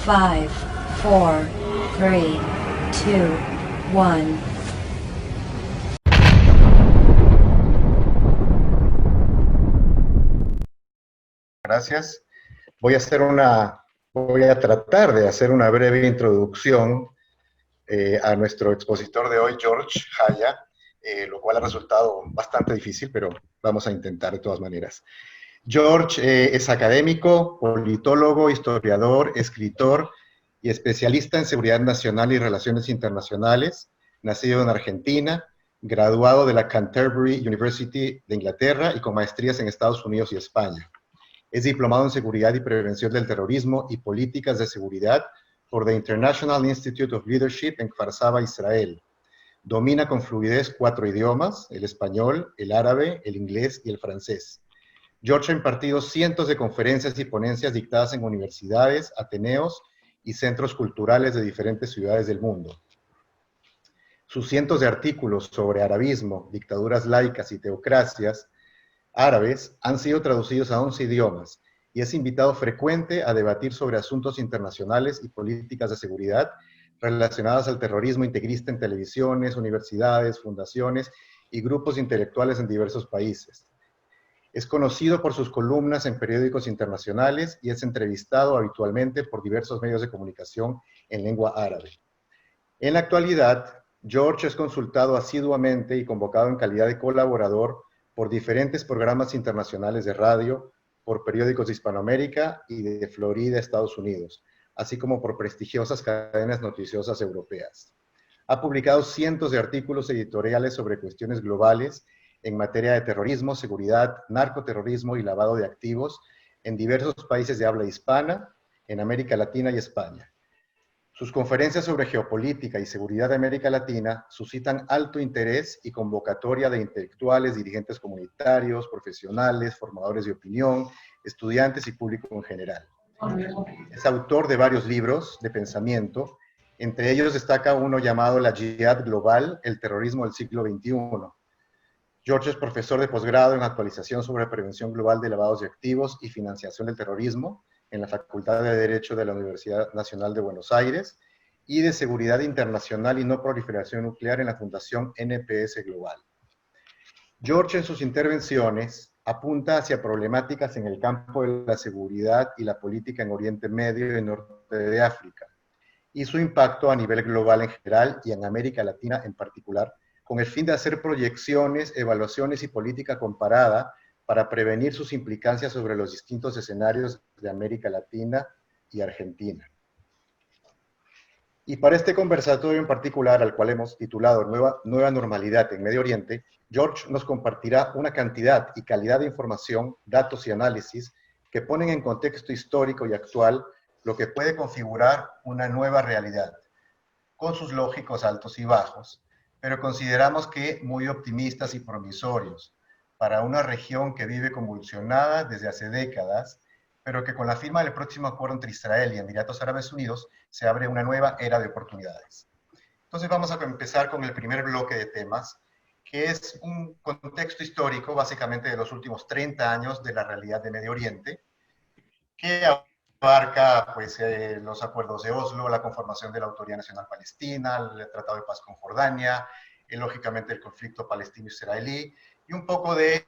5, 4, 3, 2, 1. Gracias. Voy a tratar de hacer una breve introducción a nuestro expositor de hoy, George Haya, lo cual ha resultado bastante difícil, pero vamos a intentar de todas maneras. George es académico, politólogo, historiador, escritor y especialista en seguridad nacional y relaciones internacionales, nacido en Argentina, graduado de la Canterbury University de Inglaterra y con maestrías en Estados Unidos y España. Es diplomado en Seguridad y Prevención del Terrorismo y Políticas de Seguridad por The International Institute of Leadership en Kfar Saba, Israel. Domina con fluidez 4 idiomas, el español, el árabe, el inglés y el francés. George ha impartido cientos de conferencias y ponencias dictadas en universidades, ateneos y centros culturales de diferentes ciudades del mundo. Sus cientos de artículos sobre arabismo, dictaduras laicas y teocracias árabes han sido traducidos a 11 idiomas y es invitado frecuente a debatir sobre asuntos internacionales y políticas de seguridad relacionadas al terrorismo integrista en televisiones, universidades, fundaciones y grupos intelectuales en diversos países. Es conocido por sus columnas en periódicos internacionales y es entrevistado habitualmente por diversos medios de comunicación en lengua árabe. En la actualidad, George es consultado asiduamente y convocado en calidad de colaborador por diferentes programas internacionales de radio, por periódicos de Hispanoamérica y de Florida, Estados Unidos, así como por prestigiosas cadenas noticiosas europeas. Ha publicado cientos de artículos editoriales sobre cuestiones globales en materia de terrorismo, seguridad, narcoterrorismo y lavado de activos en diversos países de habla hispana, en América Latina y España. Sus conferencias sobre geopolítica y seguridad de América Latina suscitan alto interés y convocatoria de intelectuales, dirigentes comunitarios, profesionales, formadores de opinión, estudiantes y público en general. Es autor de varios libros de pensamiento, entre ellos destaca uno llamado La Yihad Global, el terrorismo del siglo XXI. George es profesor de posgrado en actualización sobre prevención global de lavados de activos y financiación del terrorismo en la Facultad de Derecho de la Universidad Nacional de Buenos Aires y de Seguridad Internacional y No Proliferación Nuclear en la Fundación NPS Global. George en sus intervenciones apunta hacia problemáticas en el campo de la seguridad y la política en Oriente Medio y Norte de África, y su impacto a nivel global en general y en América Latina en particular, con el fin de hacer proyecciones, evaluaciones y política comparada para prevenir sus implicancias sobre los distintos escenarios de América Latina y Argentina. Y para este conversatorio en particular, al cual hemos titulado Nueva Normalidad en Medio Oriente, George nos compartirá una cantidad y calidad de información, datos y análisis que ponen en contexto histórico y actual lo que puede configurar una nueva realidad, con sus lógicos altos y bajos, pero consideramos que muy optimistas y promisorios para una región que vive convulsionada desde hace décadas, pero que con la firma del próximo acuerdo entre Israel y Emiratos Árabes Unidos se abre una nueva era de oportunidades. Entonces vamos a empezar con el primer bloque de temas, que es un contexto histórico básicamente de los últimos 30 años de la realidad de Medio Oriente, que abarca pues, los acuerdos de Oslo, la conformación de la Autoridad Nacional Palestina, el Tratado de Paz con Jordania, lógicamente el conflicto palestino-israelí, y un poco de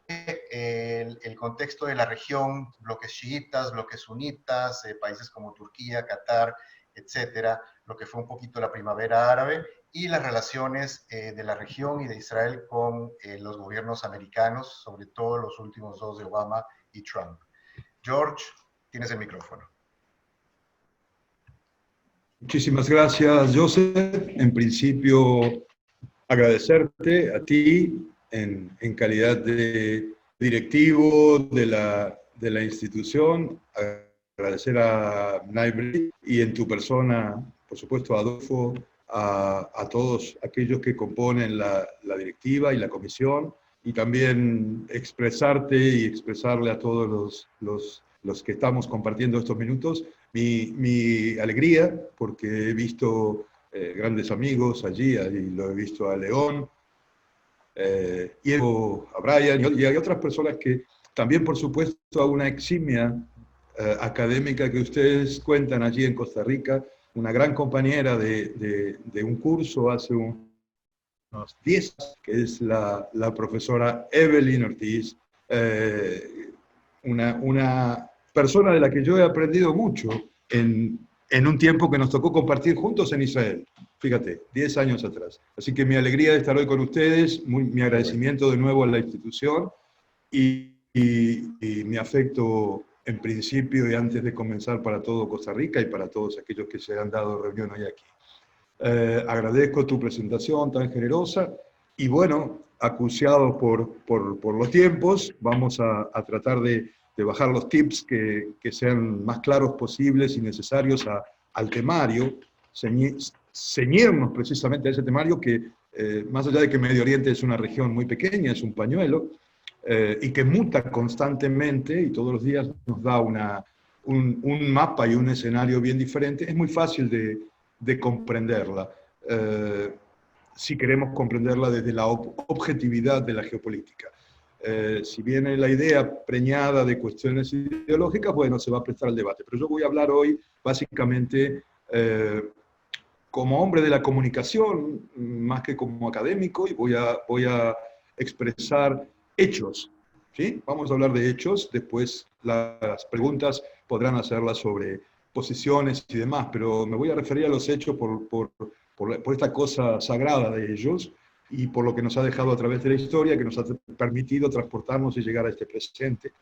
el contexto de la región, bloques chiitas, bloques sunitas, países como Turquía, Qatar, etcétera, lo que fue un poquito la primavera árabe, y las relaciones de la región y de Israel con los gobiernos americanos, sobre todo los últimos dos de Obama y Trump. George, tienes el micrófono. Muchísimas gracias, Joseph. En principio, agradecerte a ti en calidad de directivo de la institución, agradecer a Naibri y en tu persona, por supuesto, a Adolfo, a todos aquellos que componen la directiva y la comisión, y también expresarte y expresarle a todos los que estamos compartiendo estos minutos mi alegría, porque he visto grandes amigos allí, y lo he visto a León, y a Brian, y hay otras personas que también, por supuesto, a una eximia académica que ustedes cuentan allí en Costa Rica, una gran compañera de un curso hace unos 10 años, que es la profesora Evelyn Ortiz, una persona de la que yo he aprendido mucho en un tiempo que nos tocó compartir juntos en Israel. Fíjate, 10 años atrás. Así que mi alegría de estar hoy con ustedes, mi agradecimiento de nuevo a la institución y mi afecto en principio y antes de comenzar para todo Costa Rica y para todos aquellos que se han dado reunión hoy aquí. Agradezco tu presentación tan generosa y bueno, acuciados por los tiempos, vamos a tratar de bajar los tips que sean más claros posibles y necesarios al temario, ceñirnos precisamente a ese temario que, más allá de que Medio Oriente es una región muy pequeña, es un pañuelo, y que muta constantemente y todos los días nos da un mapa y un escenario bien diferente, es muy fácil de comprenderla, si queremos comprenderla desde la objetividad de la geopolítica. Si viene la idea preñada de cuestiones ideológicas, bueno, se va a prestar al debate. Pero yo voy a hablar hoy básicamente como hombre de la comunicación, más que como académico, y voy a expresar hechos. ¿Sí? Vamos a hablar de hechos, después las preguntas podrán hacerlas sobre posiciones y demás, pero me voy a referir a los hechos por esta cosa sagrada de ellos y por lo que nos ha dejado a través de la historia, que nos ha permitido transportarnos y llegar a este presente,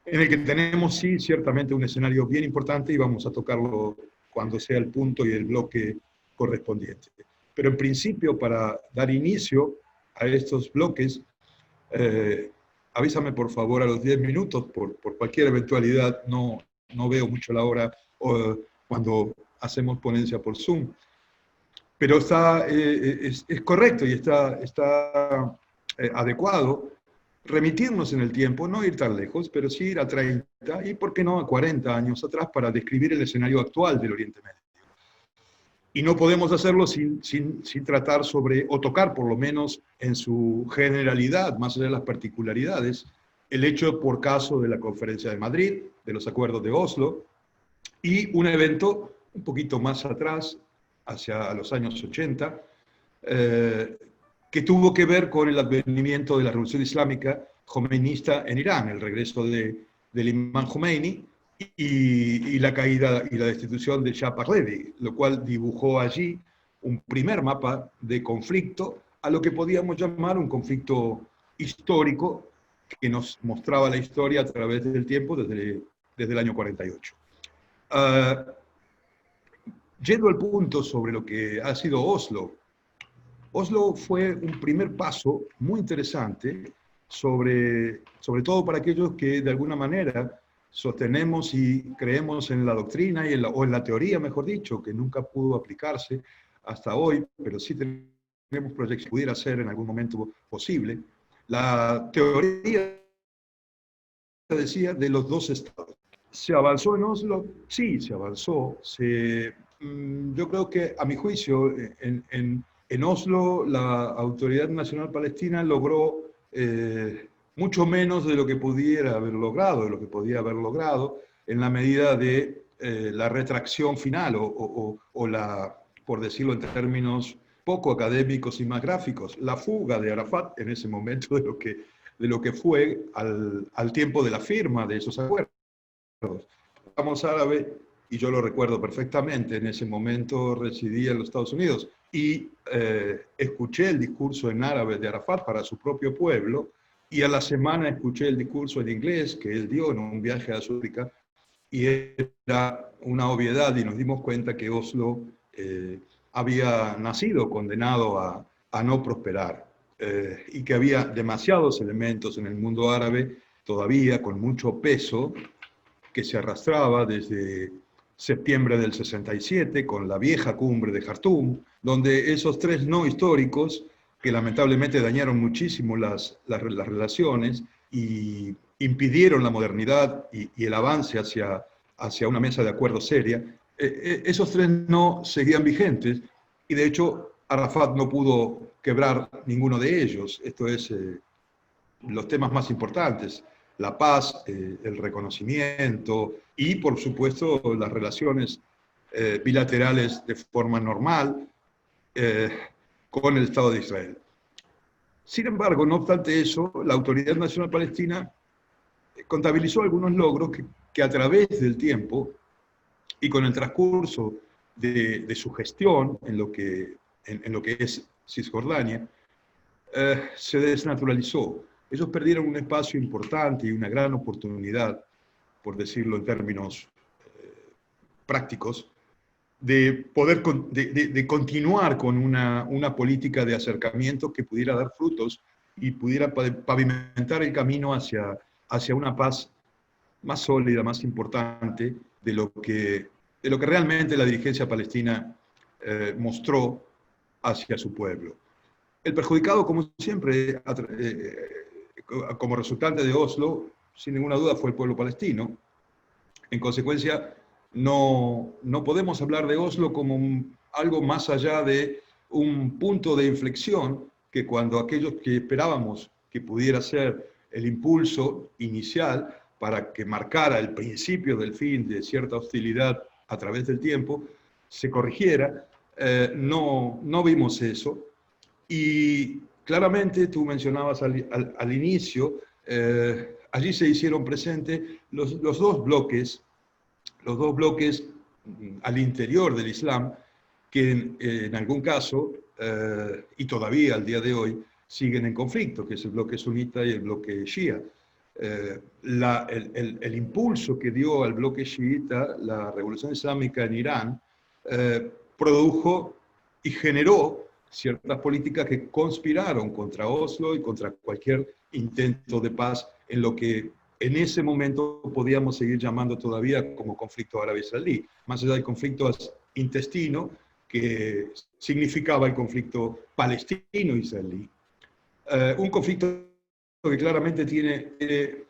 en el que tenemos, sí, ciertamente un escenario bien importante y vamos a tocarlo cuando sea el punto y el bloque correspondiente. Pero en principio, para dar inicio a estos bloques, avísame por favor a los 10 minutos, por cualquier eventualidad, no veo mucho la hora cuando hacemos ponencia por Zoom. Pero es correcto y está adecuado remitirnos en el tiempo, no ir tan lejos, pero sí ir a 30 y, ¿por qué no, a 40 años atrás para describir el escenario actual del Oriente Medio. Y no podemos hacerlo sin tratar sobre, o tocar por lo menos en su generalidad, más allá de las particularidades, el hecho por caso de la Conferencia de Madrid, de los acuerdos de Oslo, y un evento un poquito más atrás, hacia los años 80, que tuvo que ver con el advenimiento de la revolución islámica jomeinista en Irán, el regreso del imán Jomeini y la caída y la destitución de Shah Pahlavi, lo cual dibujó allí un primer mapa de conflicto, a lo que podíamos llamar un conflicto histórico que nos mostraba la historia a través del tiempo desde el año 48. Yendo al punto sobre lo que ha sido Oslo, Oslo fue un primer paso muy interesante, sobre todo para aquellos que de alguna manera sostenemos y creemos en la doctrina o en la teoría, mejor dicho, que nunca pudo aplicarse hasta hoy, pero sí tenemos proyectos que pudiera ser en algún momento posible. La teoría decía de los dos estados. ¿Se avanzó en Oslo? Sí, se avanzó. Yo creo que, a mi juicio, en Oslo la Autoridad Nacional Palestina logró mucho menos de lo que pudiera haber logrado, de lo que podía haber logrado, en la medida de la retracción final o la, por decirlo en términos poco académicos y más gráficos, la fuga de Arafat en ese momento de lo que fue al tiempo de la firma de esos acuerdos. Vamos árabe, y yo lo recuerdo perfectamente, en ese momento residía en los Estados Unidos y escuché el discurso en árabe de Arafat para su propio pueblo, y a la semana escuché el discurso en inglés que él dio en un viaje a Sudáfrica, y era una obviedad, y nos dimos cuenta que Oslo había nacido condenado a no prosperar, y que había demasiados elementos en el mundo árabe todavía con mucho peso que se arrastraba desde septiembre del 67 con la vieja cumbre de Jartum, donde esos tres no históricos, que lamentablemente dañaron muchísimo las relaciones y impidieron la modernidad y el avance hacia una mesa de acuerdo seria, esos tres no seguían vigentes y de hecho Arafat no pudo quebrar ninguno de ellos. Esto es los temas más importantes. la paz, el reconocimiento y, por supuesto, las relaciones bilaterales de forma normal con el Estado de Israel. Sin embargo, no obstante eso, la Autoridad Nacional Palestina contabilizó algunos logros que a través del tiempo y con el transcurso de su gestión en lo que es Cisjordania, se desnaturalizó. Ellos perdieron un espacio importante y una gran oportunidad, por decirlo en términos prácticos, de poder de continuar con una política de acercamiento que pudiera dar frutos y pudiera pavimentar el camino hacia una paz más sólida, más importante de lo que realmente la dirigencia palestina mostró hacia su pueblo. El perjudicado, como siempre, como resultante de Oslo, sin ninguna duda fue el pueblo palestino. En consecuencia, no podemos hablar de Oslo como algo más allá de un punto de inflexión que cuando aquellos que esperábamos que pudiera ser el impulso inicial para que marcara el principio del fin de cierta hostilidad a través del tiempo, se corrigiera, no vimos eso. Y claramente tú mencionabas al inicio, allí se hicieron presentes los dos bloques al interior del Islam, que en algún caso, y todavía al día de hoy, siguen en conflicto, que es el bloque sunita y el bloque shia. El impulso que dio al bloque chiita la revolución islámica en Irán produjo y generó ciertas políticas que conspiraron contra Oslo y contra cualquier intento de paz en lo que en ese momento podíamos seguir llamando todavía como conflicto árabe-israelí, más allá del conflicto intestino que significaba el conflicto palestino-israelí. Un conflicto que claramente tiene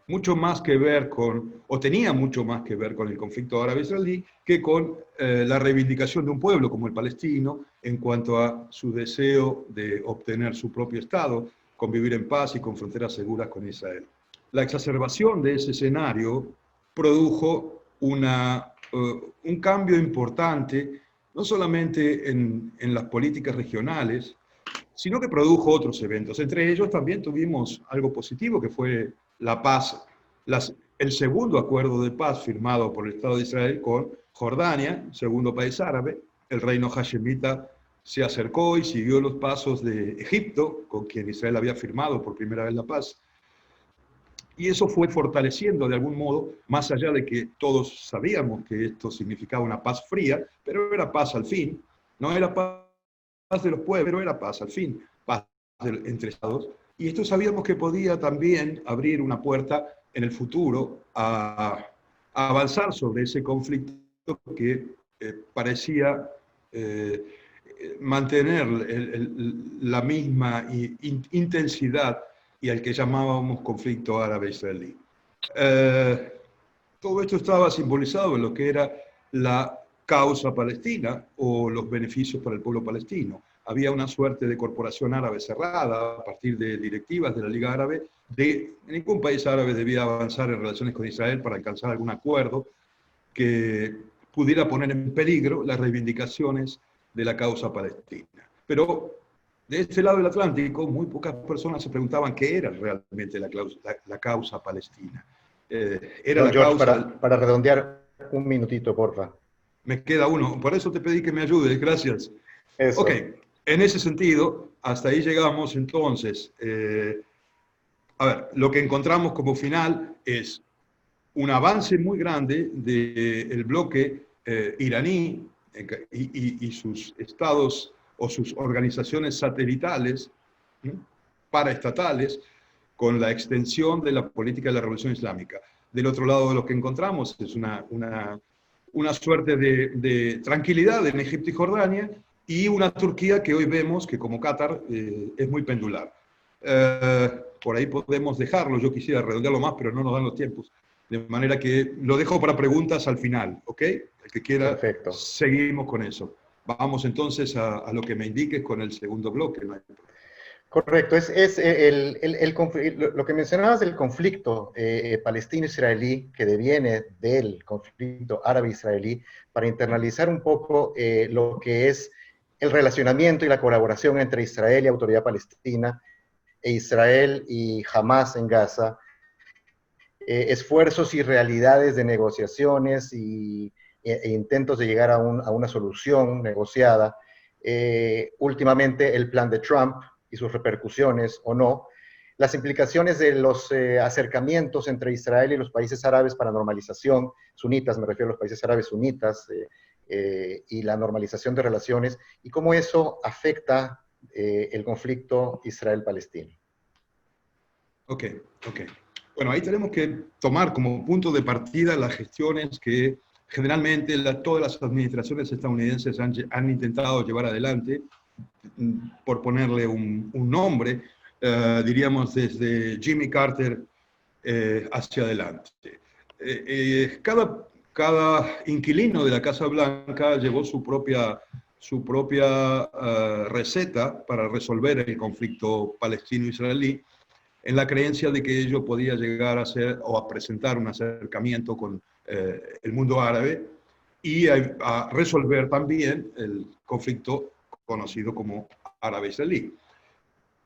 mucho más que ver con, o tenía mucho más que ver con el conflicto árabe-israelí que con la reivindicación de un pueblo como el palestino en cuanto a su deseo de obtener su propio Estado, convivir en paz y con fronteras seguras con Israel. La exacerbación de ese escenario produjo un cambio importante, no solamente en las políticas regionales, sino que produjo otros eventos. Entre ellos también tuvimos algo positivo, que fue la paz, el segundo acuerdo de paz firmado por el Estado de Israel con Jordania, segundo país árabe. El reino hashemita se acercó y siguió los pasos de Egipto, con quien Israel había firmado por primera vez la paz. Y eso fue fortaleciendo de algún modo, más allá de que todos sabíamos que esto significaba una paz fría, pero era paz al fin. No era paz de los pueblos, pero era paz al fin, paz entre estados. Y esto sabíamos que podía también abrir una puerta en el futuro a avanzar sobre ese conflicto que parecía mantener la misma intensidad y al que llamábamos conflicto árabe-israelí. Todo esto estaba simbolizado en lo que era la causa palestina o los beneficios para el pueblo palestino. Había una suerte de corporación árabe cerrada a partir de directivas de la Liga Árabe. Ningún país árabe debía avanzar en relaciones con Israel para alcanzar algún acuerdo que pudiera poner en peligro las reivindicaciones de la causa palestina. Pero de este lado del Atlántico, muy pocas personas se preguntaban qué era realmente la causa palestina. Era Don la George, causa... para redondear un minutito, porfa. Me queda uno, por eso te pedí que me ayudes, gracias. Eso. Ok, en ese sentido, hasta ahí llegamos entonces. A ver, lo que encontramos como final es un avance muy grande del bloque iraní y sus estados o sus organizaciones satelitales, paraestatales, con la extensión de la política de la Revolución Islámica. Del otro lado, lo que encontramos es una suerte de tranquilidad en Egipto y Jordania y una Turquía que hoy vemos que como Qatar es muy pendular. Por ahí podemos dejarlo, yo quisiera redondearlo más, pero no nos dan los tiempos. De manera que lo dejo para preguntas al final, ¿ok? El que quiera, perfecto. Seguimos con eso. Vamos entonces a lo que me indiques con el segundo bloque. Correcto, lo que mencionabas del conflicto palestino-israelí que deviene del conflicto árabe-israelí para internalizar un poco lo que es el relacionamiento y la colaboración entre Israel y Autoridad Palestina e Israel y Hamas en Gaza, esfuerzos y realidades de negociaciones e intentos de llegar a una solución negociada. Últimamente el plan de Trump y sus repercusiones o no, las implicaciones de los acercamientos entre Israel y los países árabes para normalización, sunitas, me refiero a los países árabes sunitas, y la normalización de relaciones, y cómo eso afecta el conflicto Israel-Palestino. Ok, ok. Bueno, ahí tenemos que tomar como punto de partida las gestiones que generalmente todas las administraciones estadounidenses han intentado llevar adelante, por ponerle un nombre, diríamos desde Jimmy Carter hacia adelante. Cada inquilino de la Casa Blanca llevó su propia receta para resolver el conflicto palestino-israelí, en la creencia de que ello podía llegar a ser o a presentar un acercamiento con el mundo árabe y a resolver también el conflicto conocido como árabe-israelí.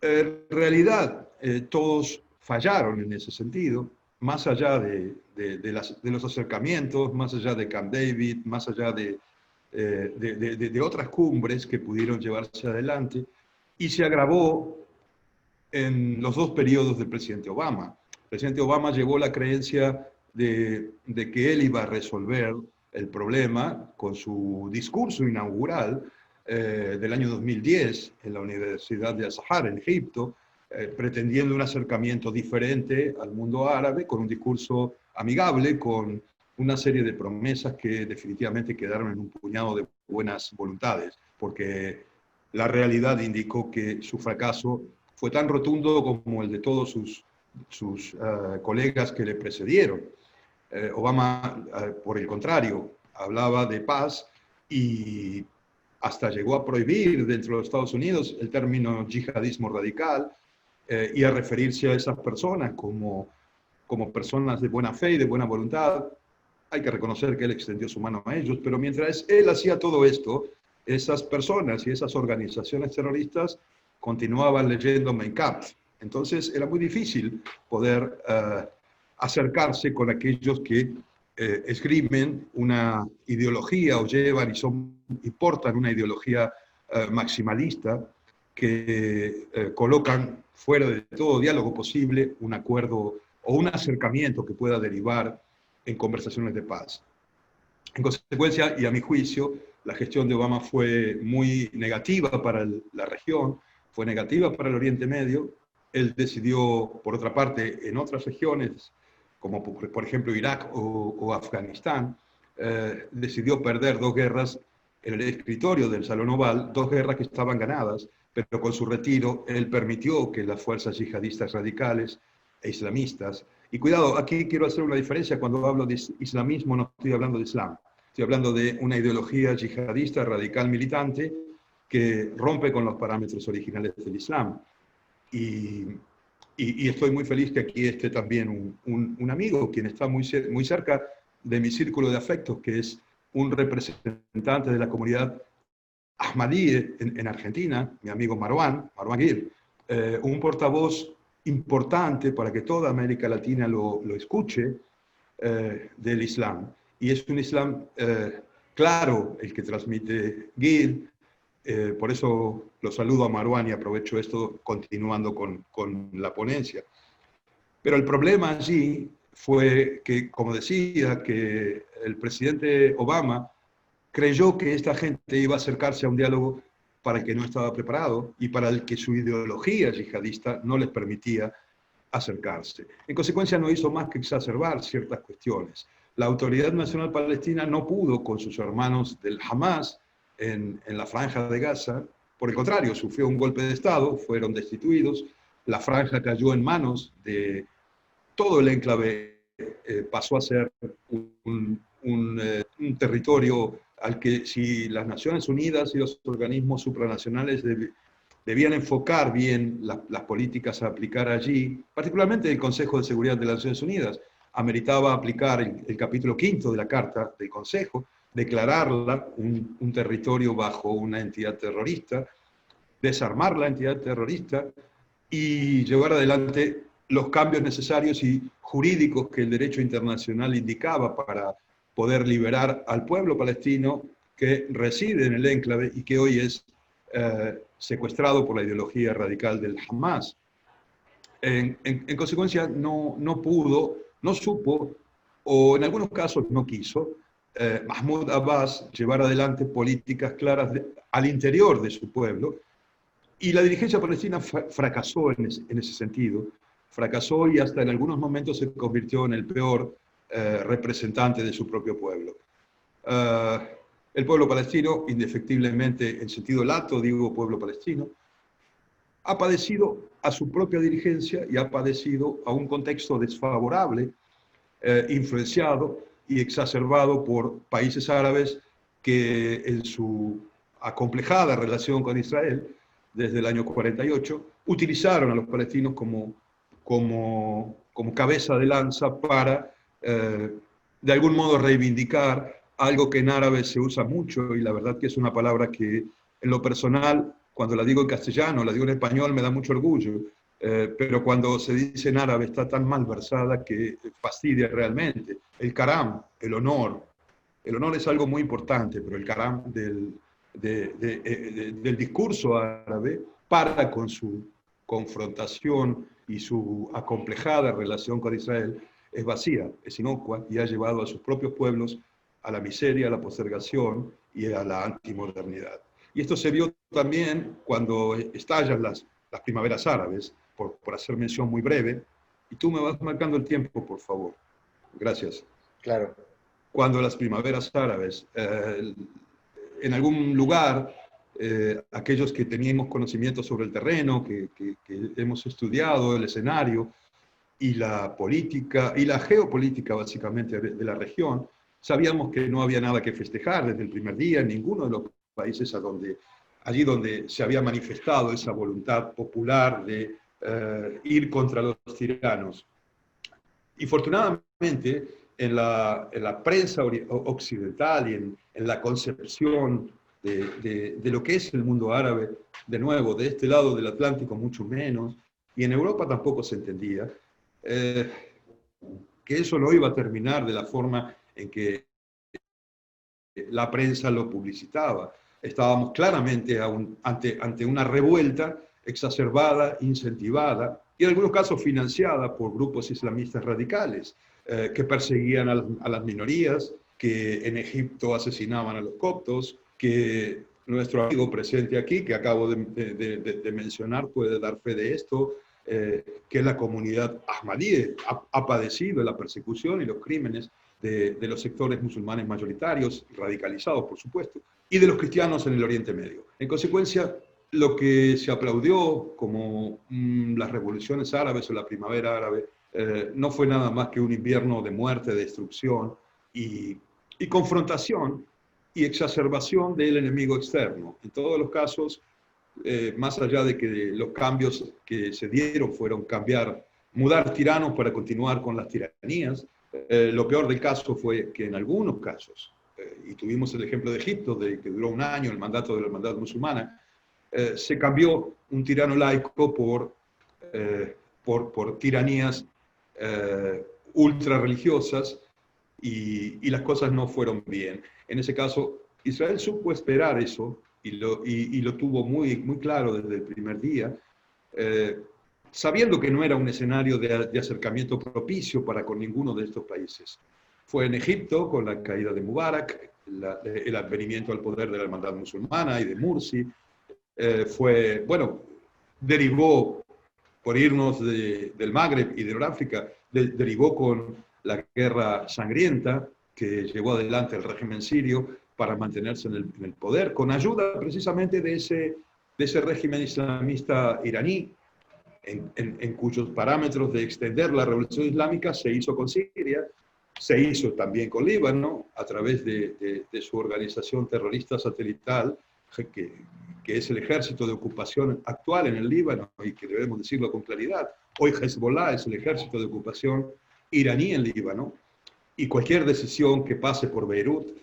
En realidad, todos fallaron en ese sentido, más allá de los acercamientos, más allá de Camp David, más allá de otras cumbres que pudieron llevarse adelante, y se agravó en los dos periodos del presidente Obama. El presidente Obama llevó la creencia de que él iba a resolver el problema con su discurso inaugural del año 2010 en la Universidad de Azahar, en Egipto, pretendiendo un acercamiento diferente al mundo árabe, con un discurso amigable, con una serie de promesas que definitivamente quedaron en un puñado de buenas voluntades, porque la realidad indicó que su fracaso fue tan rotundo como el de todos sus colegas que le precedieron. Obama, por el contrario, hablaba de paz y hasta llegó a prohibir dentro de los Estados Unidos el término yihadismo radical y a referirse a esas personas como personas de buena fe y de buena voluntad. Hay que reconocer que él extendió su mano a ellos, pero mientras él hacía todo esto, esas personas y esas organizaciones terroristas continuaban leyendo Mein Kampf. Entonces era muy difícil poder acercarse con aquellos que esgrimen una ideología o llevan y portan una ideología maximalista que colocan fuera de todo diálogo posible un acuerdo o un acercamiento que pueda derivar en conversaciones de paz. En consecuencia, y a mi juicio, la gestión de Obama fue muy negativa para la región, fue negativa para el Oriente Medio. Él decidió, por otra parte, en otras regiones, como por ejemplo Irak o Afganistán, decidió perder dos guerras en el escritorio del Salón Oval, dos guerras que estaban ganadas, pero con su retiro él permitió que las fuerzas yihadistas radicales e islamistas, y cuidado, aquí quiero hacer una diferencia, cuando hablo de islamismo no estoy hablando de islam, estoy hablando de una ideología yihadista radical militante que rompe con los parámetros originales del islam. Y estoy muy feliz que aquí esté también un amigo, quien está muy cerca de mi círculo de afectos, que es un representante de la comunidad Ahmadí en Argentina, mi amigo Marwan Gil, un portavoz importante para que toda América Latina lo escuche del Islam. Y es un Islam claro el que transmite Gil. Por eso lo saludo a Marwan y aprovecho esto continuando con la ponencia. Pero el problema allí fue que, como decía, que el presidente Obama creyó que esta gente iba a acercarse a un diálogo para el que no estaba preparado y para el que su ideología yihadista no les permitía acercarse. En consecuencia, no hizo más que exacerbar ciertas cuestiones. La Autoridad Nacional Palestina no pudo con sus hermanos del Hamas en la franja de Gaza. Por el contrario, sufrió un golpe de Estado, fueron destituidos, la franja cayó en manos de todo el enclave, pasó a ser un territorio al que si las Naciones Unidas y los organismos supranacionales debían enfocar bien las políticas a aplicar allí, particularmente el Consejo de Seguridad de las Naciones Unidas. Ameritaba aplicar el capítulo 5 de la Carta del Consejo, declararla un territorio bajo una entidad terrorista, desarmar la entidad terrorista y llevar adelante los cambios necesarios y jurídicos que el derecho internacional indicaba para poder liberar al pueblo palestino que reside en el enclave y que hoy es secuestrado por la ideología radical del Hamas. En consecuencia, no pudo, no supo, o en algunos casos no quiso, Mahmoud Abbas llevar adelante políticas claras al interior de su pueblo, y la dirigencia palestina fracasó en ese sentido, fracasó y hasta en algunos momentos se convirtió en el peor representante de su propio pueblo. El pueblo palestino, indefectiblemente en sentido lato, digo pueblo palestino, ha padecido a su propia dirigencia y ha padecido a un contexto desfavorable, influenciado y exacerbado por países árabes que en su acomplejada relación con Israel, desde el año 48, utilizaron a los palestinos como cabeza de lanza para, de algún modo, reivindicar algo que en árabe se usa mucho, y la verdad que es una palabra que, en lo personal, cuando la digo en castellano, la digo en español, me da mucho orgullo, pero cuando se dice en árabe está tan mal versada que fastidia realmente. El karam, el honor es algo muy importante, pero el karam del discurso árabe para con su confrontación y su acomplejada relación con Israel es vacía, es inocua y ha llevado a sus propios pueblos a la miseria, a la postergación y a la antimodernidad. Y esto se vio también cuando estallan las primaveras árabes, por hacer mención muy breve, y tú me vas marcando el tiempo, por favor. Gracias. Claro. Cuando las primaveras árabes, en algún lugar, aquellos que teníamos conocimiento sobre el terreno, que hemos estudiado el escenario y la política y la geopolítica básicamente de la región, sabíamos que no había nada que festejar desde el primer día en ninguno de los países allí donde se había manifestado esa voluntad popular de ir contra los tiranos. Y afortunadamente, en la prensa occidental y en la concepción de lo que es el mundo árabe, de nuevo, de este lado del Atlántico mucho menos, y en Europa tampoco se entendía, que eso no iba a terminar de la forma en que la prensa lo publicitaba. Estábamos claramente ante una revuelta exacerbada, incentivada, y en algunos casos financiada por grupos islamistas radicales, que perseguían a las minorías, que en Egipto asesinaban a los coptos, que nuestro amigo presente aquí, que acabo de mencionar, puede dar fe de esto, que la comunidad ahmadí ha padecido la persecución y los crímenes de los sectores musulmanes mayoritarios, radicalizados por supuesto, y de los cristianos en el Oriente Medio. En consecuencia, lo que se aplaudió como las revoluciones árabes o la primavera árabe no fue nada más que un invierno de muerte, destrucción y confrontación y exacerbación del enemigo externo. En todos los casos, más allá de que los cambios que se dieron fueron mudar tiranos para continuar con las tiranías, lo peor del caso fue que en algunos casos, y tuvimos el ejemplo de Egipto, que duró un año el mandato de la hermandad musulmana, se cambió un tirano laico por tiranías ultra religiosas y las cosas no fueron bien. En ese caso, Israel supo esperar eso y lo tuvo muy, muy claro desde el primer día, sabiendo que no era un escenario de acercamiento propicio para con ninguno de estos países. Fue en Egipto, con la caída de Mubarak, el advenimiento al poder de la hermandad musulmana y de Mursi, derivó, por irnos del Magreb y de Noráfrica, derivó con la guerra sangrienta que llevó adelante el régimen sirio para mantenerse en el poder, con ayuda precisamente de ese régimen islamista iraní, en cuyos parámetros de extender la revolución islámica se hizo con Siria, se hizo también con Líbano, a través de su organización terrorista satelital, que que es el ejército de ocupación actual en el Líbano, y que debemos decirlo con claridad. Hoy Hezbollah es el ejército de ocupación iraní en Líbano, y cualquier decisión que pase por Beirut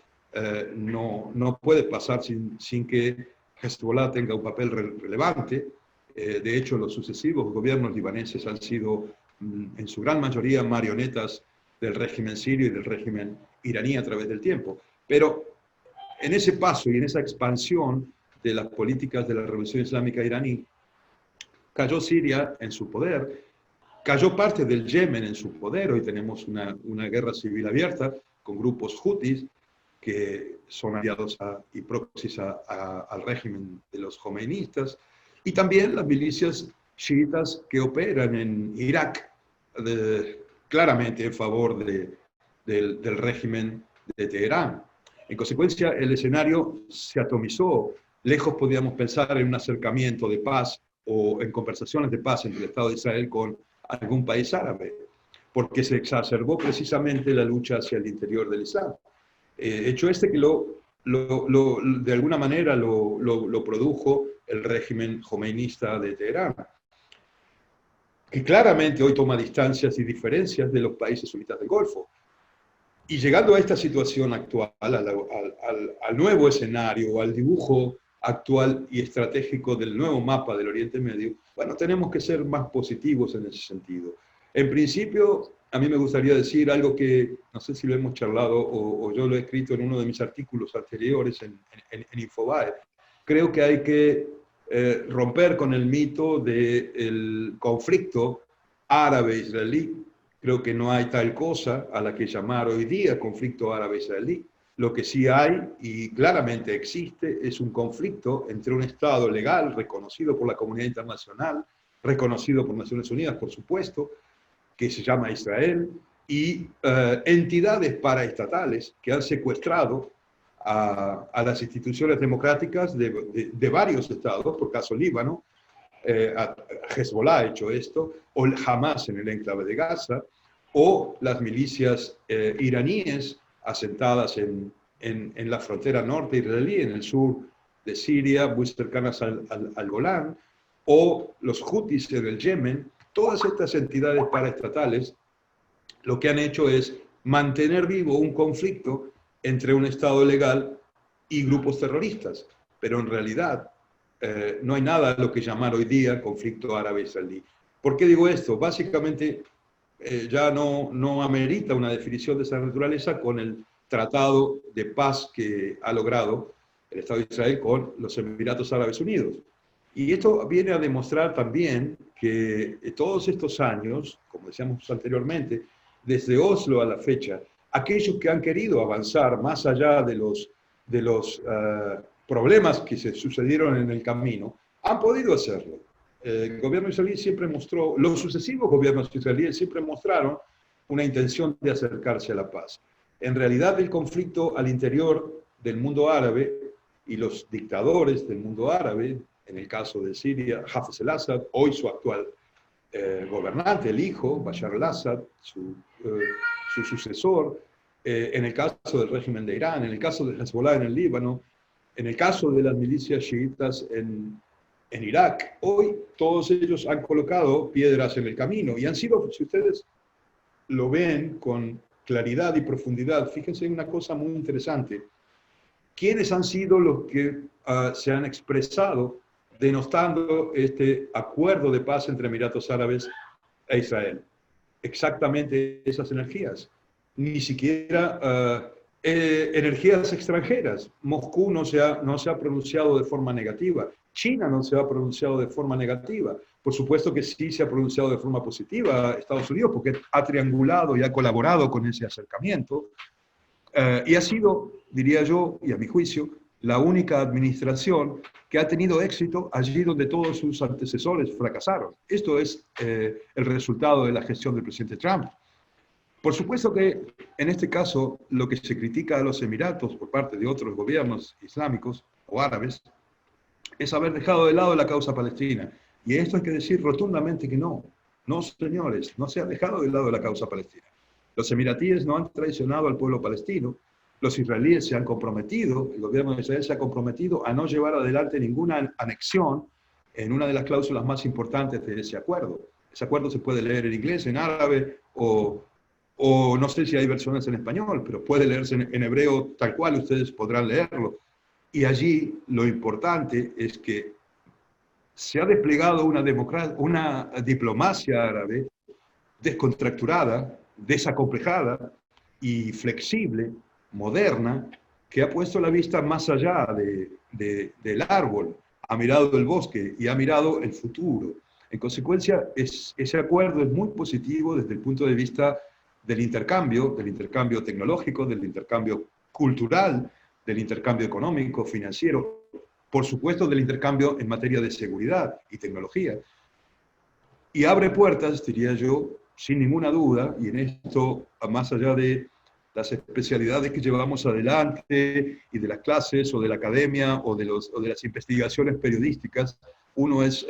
no puede pasar sin que Hezbollah tenga un papel relevante. De hecho, los sucesivos gobiernos libaneses han sido, en su gran mayoría, marionetas del régimen sirio y del régimen iraní a través del tiempo. Pero en ese paso y en esa expansión de las políticas de la Revolución Islámica iraní, cayó Siria en su poder, cayó parte del Yemen en su poder. Hoy tenemos una guerra civil abierta con grupos hutis que son aliados y proxies al régimen de los jomeinistas, y también las milicias chiitas que operan en Irak, claramente en favor del régimen de Teherán. En consecuencia, el escenario se atomizó. Lejos podíamos pensar en un acercamiento de paz o en conversaciones de paz entre el Estado de Israel con algún país árabe, porque se exacerbó precisamente la lucha hacia el interior del Islam. Hecho este que de alguna manera lo produjo el régimen jomeinista de Teherán, que claramente hoy toma distancias y diferencias de los países sunitas del Golfo. Y llegando a esta situación actual, al nuevo escenario, al dibujo actual y estratégico del nuevo mapa del Oriente Medio, bueno, tenemos que ser más positivos en ese sentido. En principio, a mí me gustaría decir algo que no sé si lo hemos charlado o yo lo he escrito en uno de mis artículos anteriores en Infobae. Creo que hay que romper con el mito del conflicto árabe-israelí. Creo que no hay tal cosa a la que llamar hoy día conflicto árabe-israelí. Lo que sí hay, y claramente existe, es un conflicto entre un Estado legal reconocido por la comunidad internacional, reconocido por Naciones Unidas, por supuesto, que se llama Israel, y entidades paraestatales que han secuestrado a las instituciones democráticas de varios estados, por caso Líbano, Hezbollah ha hecho esto, o el Hamas en el enclave de Gaza, o las milicias iraníes asentadas en la frontera norte israelí, en el sur de Siria, muy cercanas al Golán, o los hutis en el Yemen. Todas estas entidades paraestatales lo que han hecho es mantener vivo un conflicto entre un Estado legal y grupos terroristas, pero en realidad no hay nada a lo que llamar hoy día conflicto árabe-israelí. ¿Por qué digo esto? Básicamente ya no amerita una definición de esa naturaleza con el tratado de paz que ha logrado el Estado de Israel con los Emiratos Árabes Unidos. Y esto viene a demostrar también que todos estos años, como decíamos anteriormente, desde Oslo a la fecha, aquellos que han querido avanzar más allá de los problemas que se sucedieron en el camino, han podido hacerlo. El gobierno israelí siempre mostró, los sucesivos gobiernos israelíes siempre mostraron una intención de acercarse a la paz. En realidad, el conflicto al interior del mundo árabe y los dictadores del mundo árabe, en el caso de Siria, Hafez al-Assad, hoy su actual gobernante, el hijo, Bashar al-Assad, su sucesor, en el caso del régimen de Irán, en el caso de Hezbollah en el Líbano, en el caso de las milicias chiitas en Irak. Hoy todos ellos han colocado piedras en el camino y han sido, si ustedes lo ven con claridad y profundidad, fíjense en una cosa muy interesante. ¿Quiénes han sido los que se han expresado denostando este acuerdo de paz entre Emiratos Árabes e Israel? Exactamente esas energías. Ni siquiera energías extranjeras. Moscú no se ha pronunciado de forma negativa. China no se ha pronunciado de forma negativa. Por supuesto que sí se ha pronunciado de forma positiva Estados Unidos, porque ha triangulado y ha colaborado con ese acercamiento. Y ha sido, diría yo, y a mi juicio, la única administración que ha tenido éxito allí donde todos sus antecesores fracasaron. Esto es el resultado de la gestión del presidente Trump. Por supuesto que en este caso lo que se critica a los Emiratos por parte de otros gobiernos islámicos o árabes es haber dejado de lado la causa palestina. Y esto hay que decir rotundamente que no. No, señores, no se ha dejado de lado la causa palestina. Los emiratíes no han traicionado al pueblo palestino. los israelíes se han comprometido, el gobierno de Israel se ha comprometido a no llevar adelante ninguna anexión en una de las cláusulas más importantes de ese acuerdo. Ese acuerdo se puede leer en inglés, en árabe, o no sé si hay versiones en español, pero puede leerse en hebreo tal cual, ustedes podrán leerlo. Y allí lo importante es que se ha desplegado una diplomacia árabe descontracturada, desacomplejada y flexible, moderna, que ha puesto la vista más allá del árbol, ha mirado el bosque y ha mirado el futuro. En consecuencia, ese acuerdo es muy positivo desde el punto de vista del intercambio tecnológico, del intercambio cultural, del intercambio económico, financiero, por supuesto del intercambio en materia de seguridad y tecnología. Y abre puertas, diría yo, sin ninguna duda, y en esto, más allá de las especialidades que llevamos adelante y de las clases o de la academia o de las investigaciones periodísticas, uno es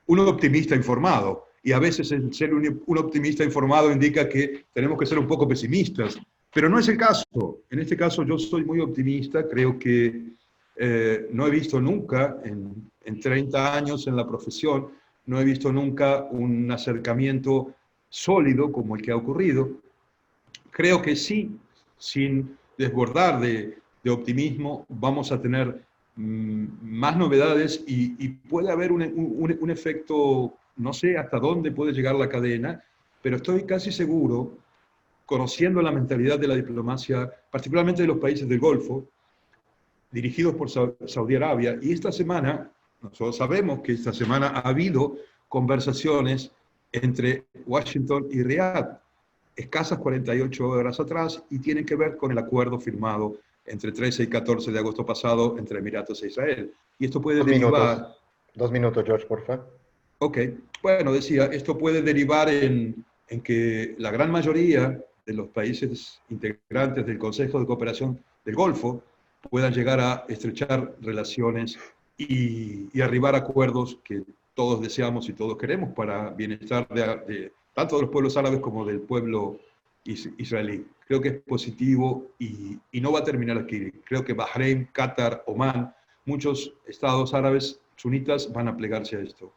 un optimista informado. Y a veces el ser un optimista informado indica que tenemos que ser un poco pesimistas, pero no es el caso. En este caso yo soy muy optimista, creo que no he visto nunca, en 30 años en la profesión, no he visto nunca un acercamiento sólido como el que ha ocurrido. Creo que sí, sin desbordar de optimismo, vamos a tener más novedades y puede haber un efecto, no sé hasta dónde puede llegar la cadena, pero estoy casi seguro, conociendo la mentalidad de la diplomacia, particularmente de los países del Golfo, dirigidos por Saudi Arabia, y esta semana, nosotros sabemos que esta semana ha habido conversaciones entre Washington y Riad, escasas 48 horas atrás, y tienen que ver con el acuerdo firmado entre 13 y 14 de agosto pasado entre Emiratos e Israel. Y esto puede derivar... 2 minutos, George, por favor. Ok, bueno, decía, esto puede derivar en que la gran mayoría de los países integrantes del Consejo de Cooperación del Golfo puedan llegar a estrechar relaciones y arribar a acuerdos que todos deseamos y todos queremos para bienestar tanto de los pueblos árabes como del pueblo israelí. Creo que es positivo y no va a terminar aquí. Creo que Bahrein, Qatar, Omán, muchos estados árabes sunitas van a plegarse a esto.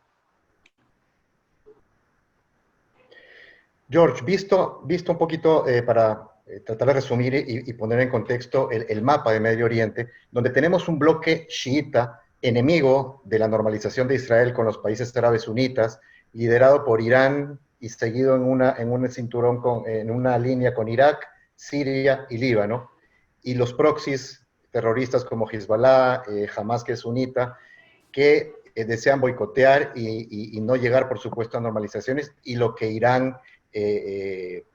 George, visto un poquito para tratar de resumir y poner en contexto el mapa de Medio Oriente, donde tenemos un bloque chiita enemigo de la normalización de Israel con los países árabes sunitas, liderado por Irán y seguido en un cinturón, en una línea con Irak, Siria y Líbano, y los proxies terroristas como Hezbollah, Hamas, que es sunita, que desean boicotear y no llegar, por supuesto, a normalizaciones, y lo que Irán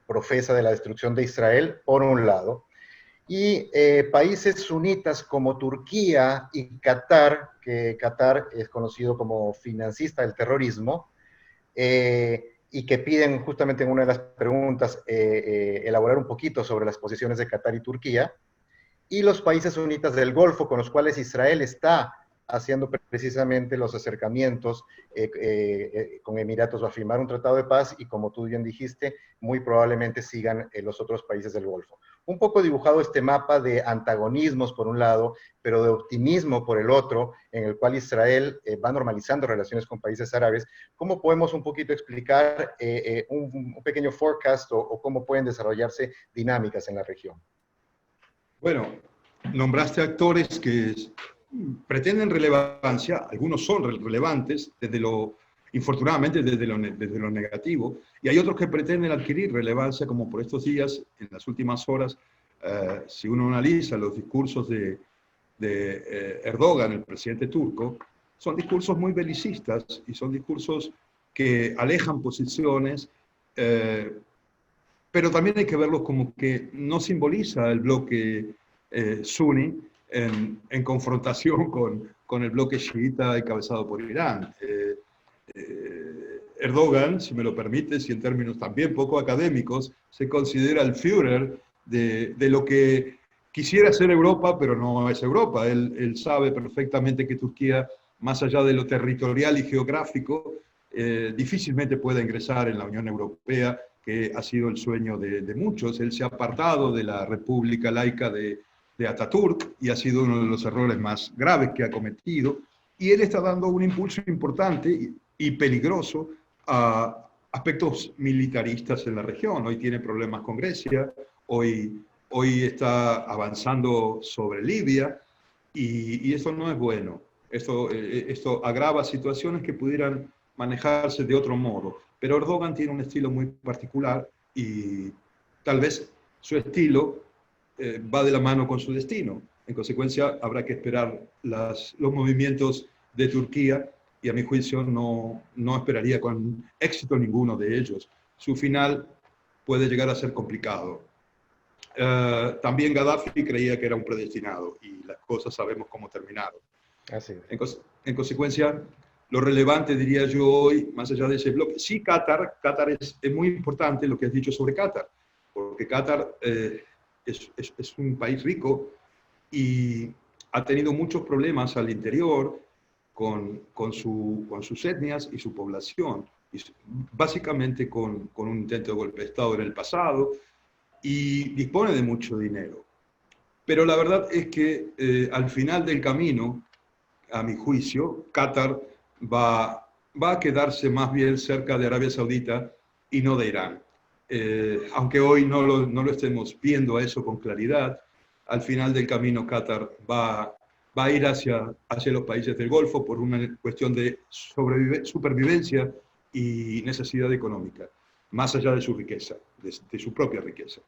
profesa de la destrucción de Israel, por un lado, y países sunitas como Turquía y Qatar, que Qatar es conocido como financista del terrorismo, y que piden justamente en una de las preguntas elaborar un poquito sobre las posiciones de Qatar y Turquía, y los países sunitas del Golfo, con los cuales Israel está haciendo precisamente los acercamientos con Emiratos, va a firmar un tratado de paz y, como tú bien dijiste, muy probablemente sigan los otros países del Golfo. Un poco dibujado este mapa de antagonismos por un lado, pero de optimismo por el otro, en el cual Israel va normalizando relaciones con países árabes. ¿Cómo podemos un poquito explicar un pequeño forecast o cómo pueden desarrollarse dinámicas en la región? Bueno, nombraste actores que pretenden relevancia, algunos son relevantes, infortunadamente desde lo negativo, y hay otros que pretenden adquirir relevancia, como por estos días, en las últimas horas, si uno analiza los discursos de Erdogan, el presidente turco, son discursos muy belicistas y son discursos que alejan posiciones, pero también hay que verlos como que no simboliza el bloque suní en confrontación con el bloque chiita encabezado por Irán. Erdogan, si me lo permites, y en términos también poco académicos, se considera el Führer de lo que quisiera ser Europa, pero no es Europa. Él sabe perfectamente que Turquía, más allá de lo territorial y geográfico, difícilmente puede ingresar en la Unión Europea, que ha sido el sueño de muchos. Él se ha apartado de la República Laica de Ataturk y ha sido uno de los errores más graves que ha cometido. Y él está dando un impulso importante y peligroso a aspectos militaristas en la región. Hoy tiene problemas con Grecia, hoy está avanzando sobre Libia, y esto no es bueno. Esto agrava situaciones que pudieran manejarse de otro modo. Pero Erdogan tiene un estilo muy particular y tal vez su estilo va de la mano con su destino. En consecuencia, habrá que esperar los movimientos de Turquía, y a mi juicio no esperaría con éxito ninguno de ellos. Su final puede llegar a ser complicado. También Gaddafi creía que era un predestinado, y las cosas sabemos cómo terminaron. Así es. En consecuencia, lo relevante, diría yo hoy, más allá de ese bloque, sí, Qatar es muy importante lo que has dicho sobre Qatar, porque Qatar es un país rico y ha tenido muchos problemas al interior con sus etnias y su población, y básicamente con un intento de golpe de Estado en el pasado, y dispone de mucho dinero. Pero la verdad es que al final del camino, a mi juicio, Qatar va a quedarse más bien cerca de Arabia Saudita y no de Irán. Aunque hoy no lo estemos viendo a eso con claridad, al final del camino Qatar va a ir hacia los países del Golfo por una cuestión de supervivencia y necesidad económica, más allá de su riqueza, de su propia riqueza.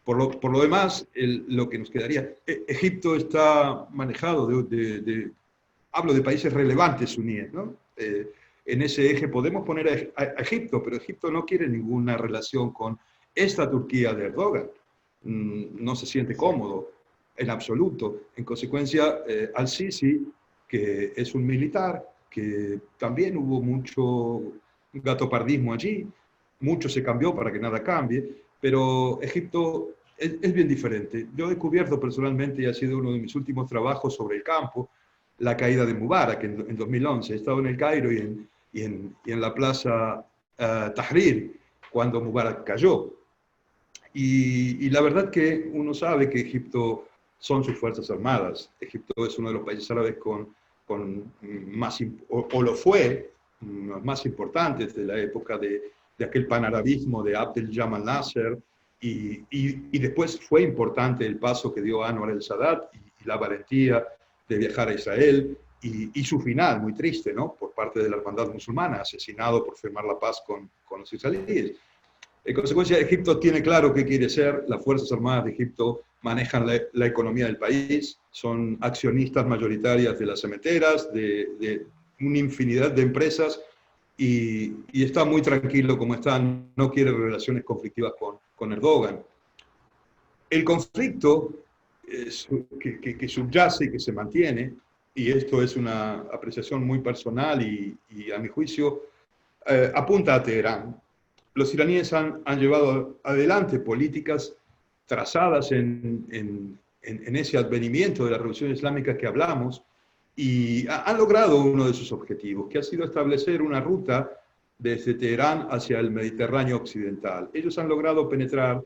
Por lo demás, lo que nos quedaría, Egipto está manejado hablo de países relevantes suníes, ¿no? En ese eje podemos poner a Egipto, pero Egipto no quiere ninguna relación con esta Turquía de Erdogan. No se siente cómodo en absoluto. En consecuencia, al-Sisi, que es un militar, que también hubo mucho gatopardismo allí, mucho se cambió para que nada cambie, pero Egipto es bien diferente. Yo he cubierto personalmente, y ha sido uno de mis últimos trabajos sobre el campo, la caída de Mubarak en 2011. He estado en el Cairo y en la plaza Tahrir cuando Mubarak cayó. Y la verdad que uno sabe que Egipto son sus fuerzas armadas. Egipto es uno de los países árabes con más, o lo fue, más importantes de la época de aquel panarabismo de Abdel Jamal Nasser, y después fue importante el paso que dio Anwar el-Sadat y la valentía de viajar a Israel, y su final, muy triste, ¿no? Por parte de la hermandad musulmana, asesinado por firmar la paz con los israelíes. En consecuencia, Egipto tiene claro qué quiere ser. Las Fuerzas Armadas de Egipto manejan la economía del país, son accionistas mayoritarias de las cementeras, de una infinidad de empresas, y está muy tranquilo como está, no quiere relaciones conflictivas con Erdogan. El conflicto que subyace y que se mantiene, y esto es una apreciación muy personal y a mi juicio, apunta a Teherán. Los iraníes han llevado adelante políticas trazadas en ese advenimiento de la revolución islámica que hablamos, y han logrado uno de sus objetivos, que ha sido establecer una ruta desde Teherán hacia el Mediterráneo occidental. Ellos han logrado penetrar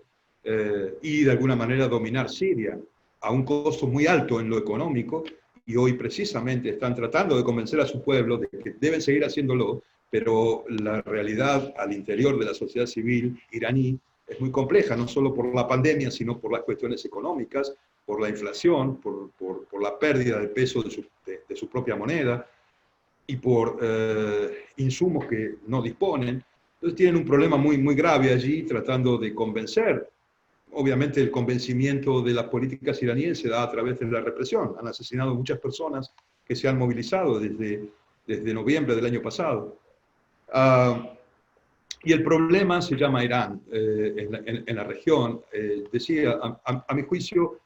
y de alguna manera dominar Siria a un costo muy alto en lo económico, y hoy precisamente están tratando de convencer a su pueblo de que deben seguir haciéndolo, pero la realidad al interior de la sociedad civil iraní es muy compleja, no solo por la pandemia, sino por las cuestiones económicas, por la inflación, por la pérdida de peso de su propia moneda, y por insumos que no disponen. Entonces tienen un problema muy, muy grave allí, tratando de convencer. Obviamente el convencimiento de las políticas iraníes se da a través de la represión. Han asesinado muchas personas que se han movilizado desde noviembre del año pasado. Y el problema se llama Irán en la región. Decía, a mi juicio,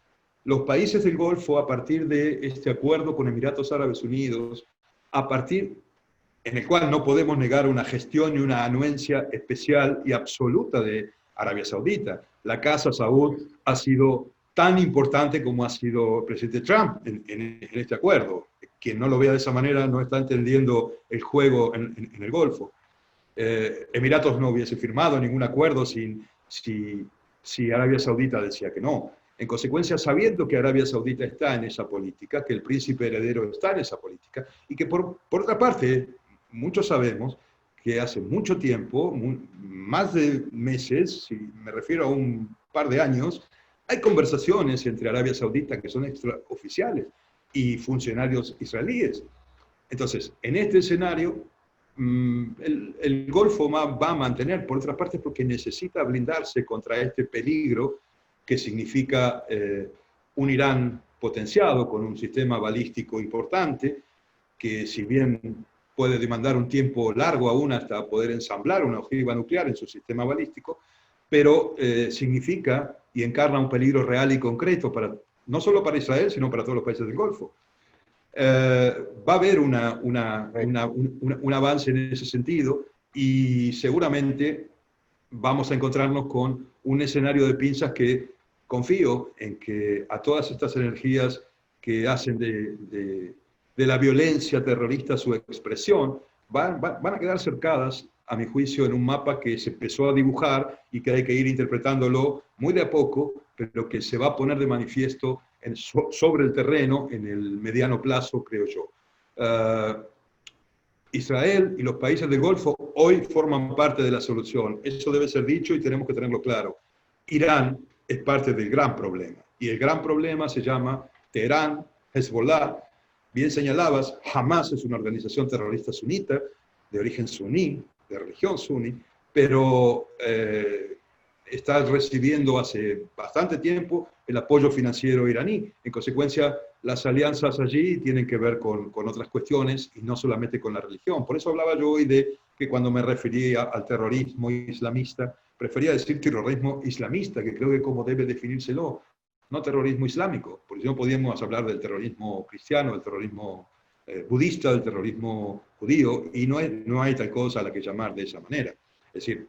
los países del Golfo, a partir de este acuerdo con Emiratos Árabes Unidos, en el cual no podemos negar una gestión y una anuencia especial y absoluta de Arabia Saudita. La Casa Saud ha sido tan importante como ha sido el presidente Trump en este acuerdo. Quien no lo vea de esa manera no está entendiendo el juego en el Golfo. Emiratos no hubiese firmado ningún acuerdo si Arabia Saudita decía que no. En consecuencia, sabiendo que Arabia Saudita está en esa política, que el príncipe heredero está en esa política, y que por otra parte, muchos sabemos que hace mucho tiempo, más de meses, si me refiero a un par de años, hay conversaciones entre Arabia Saudita que son extraoficiales y funcionarios israelíes. Entonces, en este escenario, el Golfo va a mantener, por otra parte, porque necesita blindarse contra este peligro que significa un Irán potenciado con un sistema balístico importante, que si bien puede demandar un tiempo largo aún hasta poder ensamblar una ojiva nuclear en su sistema balístico, pero significa y encarna un peligro real y concreto, no solo para Israel, sino para todos los países del Golfo. Va a haber un avance en ese sentido y seguramente vamos a encontrarnos con un escenario de pinzas que confío en que a todas estas energías que hacen de la violencia terrorista su expresión, van a quedar cercadas, a mi juicio, en un mapa que se empezó a dibujar y que hay que ir interpretándolo muy de a poco, pero que se va a poner de manifiesto sobre el terreno en el mediano plazo, creo yo. Israel y los países del Golfo hoy forman parte de la solución. Eso debe ser dicho y tenemos que tenerlo claro. Irán es parte del gran problema. Y el gran problema se llama Teherán, Hezbollah. Bien señalabas, Hamas es una organización terrorista sunita, de origen suní, de religión suní, pero está recibiendo hace bastante tiempo el apoyo financiero iraní. En consecuencia, las alianzas allí tienen que ver con otras cuestiones y no solamente con la religión. Por eso hablaba yo hoy de que cuando me refería al terrorismo islamista, prefería decir terrorismo islamista, que creo que como debe definírselo, no terrorismo islámico, porque si no podíamos hablar del terrorismo cristiano, del terrorismo budista, del terrorismo judío, y no hay tal cosa a la que llamar de esa manera. Es decir,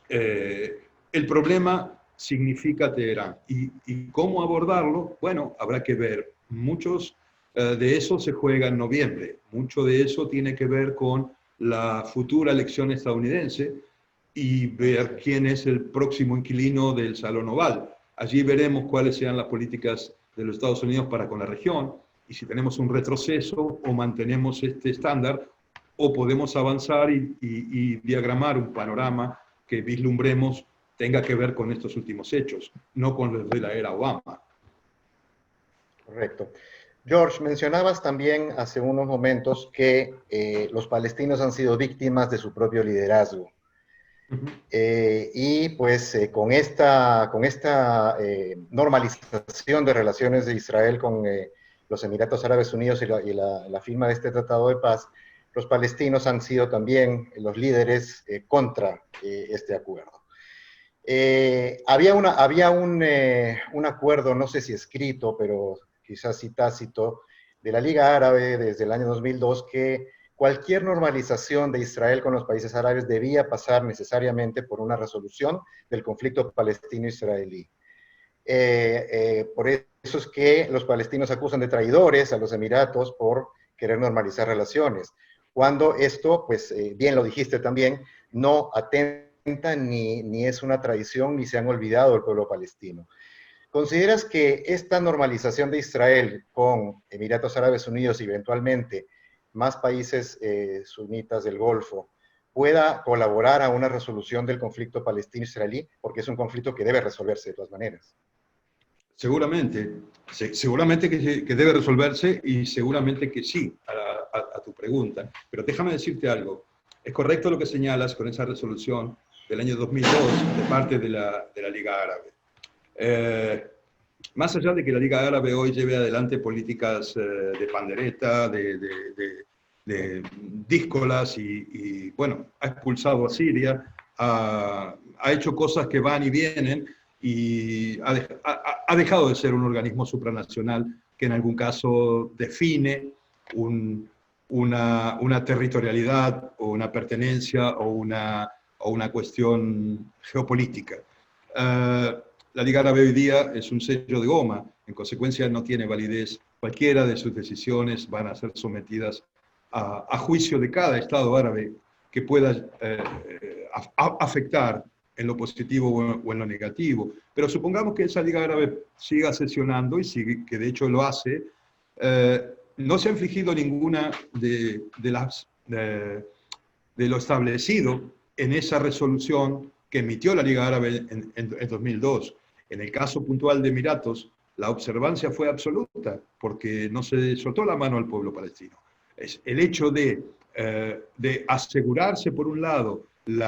el problema significa Teherán. ¿Y cómo abordarlo? Bueno, habrá que ver. Muchos de eso se juega en noviembre. Mucho de eso tiene que ver con la futura elección estadounidense y ver quién es el próximo inquilino del Salón Oval. Allí veremos cuáles sean las políticas de los Estados Unidos para con la región y si tenemos un retroceso o mantenemos este estándar o podemos avanzar y diagramar un panorama que vislumbremos tenga que ver con estos últimos hechos, no con los de la era Obama. Correcto. George, mencionabas también hace unos momentos que los palestinos han sido víctimas de su propio liderazgo. Y pues con esta normalización de relaciones de Israel con los Emiratos Árabes Unidos y la firma de este tratado de paz, los palestinos han sido también los líderes contra este acuerdo. Había un acuerdo, no sé si escrito, pero quizás sí tácito, de la Liga Árabe desde el año 2002 que cualquier normalización de Israel con los países árabes debía pasar necesariamente por una resolución del conflicto palestino-israelí. Por eso es que los palestinos acusan de traidores a los Emiratos por querer normalizar relaciones, cuando esto, pues bien lo dijiste también, no atenta ni es una traición ni se han olvidado del pueblo palestino. ¿Consideras que esta normalización de Israel con Emiratos Árabes Unidos y eventualmente más países sunitas del Golfo pueda colaborar a una resolución del conflicto palestino-israelí? Porque es un conflicto que debe resolverse de todas maneras. Seguramente que debe resolverse y seguramente que sí a tu pregunta. Pero déjame decirte algo. Es correcto lo que señalas con esa resolución del año 2002 de parte de la Liga Árabe. Más allá de que la Liga Árabe hoy lleve adelante políticas de pandereta, de díscolas y, bueno, ha expulsado a Siria, ha hecho cosas que van y vienen y ha dejado de ser un organismo supranacional que en algún caso define una territorialidad o una pertenencia o una cuestión geopolítica. La Liga Árabe hoy día es un sello de goma, en consecuencia no tiene validez. Cualquiera de sus decisiones van a ser sometidas a juicio de cada Estado árabe que pueda afectar en lo positivo o en lo negativo. Pero supongamos que esa Liga Árabe siga sesionando y sigue, que de hecho lo hace. No se ha infligido ninguna de lo establecido en esa resolución que emitió la Liga Árabe en 2002. En el caso puntual de Emiratos, la observancia fue absoluta, porque no se soltó la mano al pueblo palestino. Es el hecho de asegurarse, por un lado, el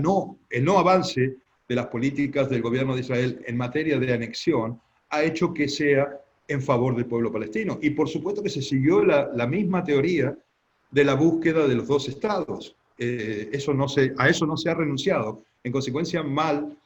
no avance de las políticas del gobierno de Israel en materia de anexión, ha hecho que sea en favor del pueblo palestino. Y por supuesto que se siguió la misma teoría de la búsqueda de los dos estados. A eso no se ha renunciado. En consecuencia, mal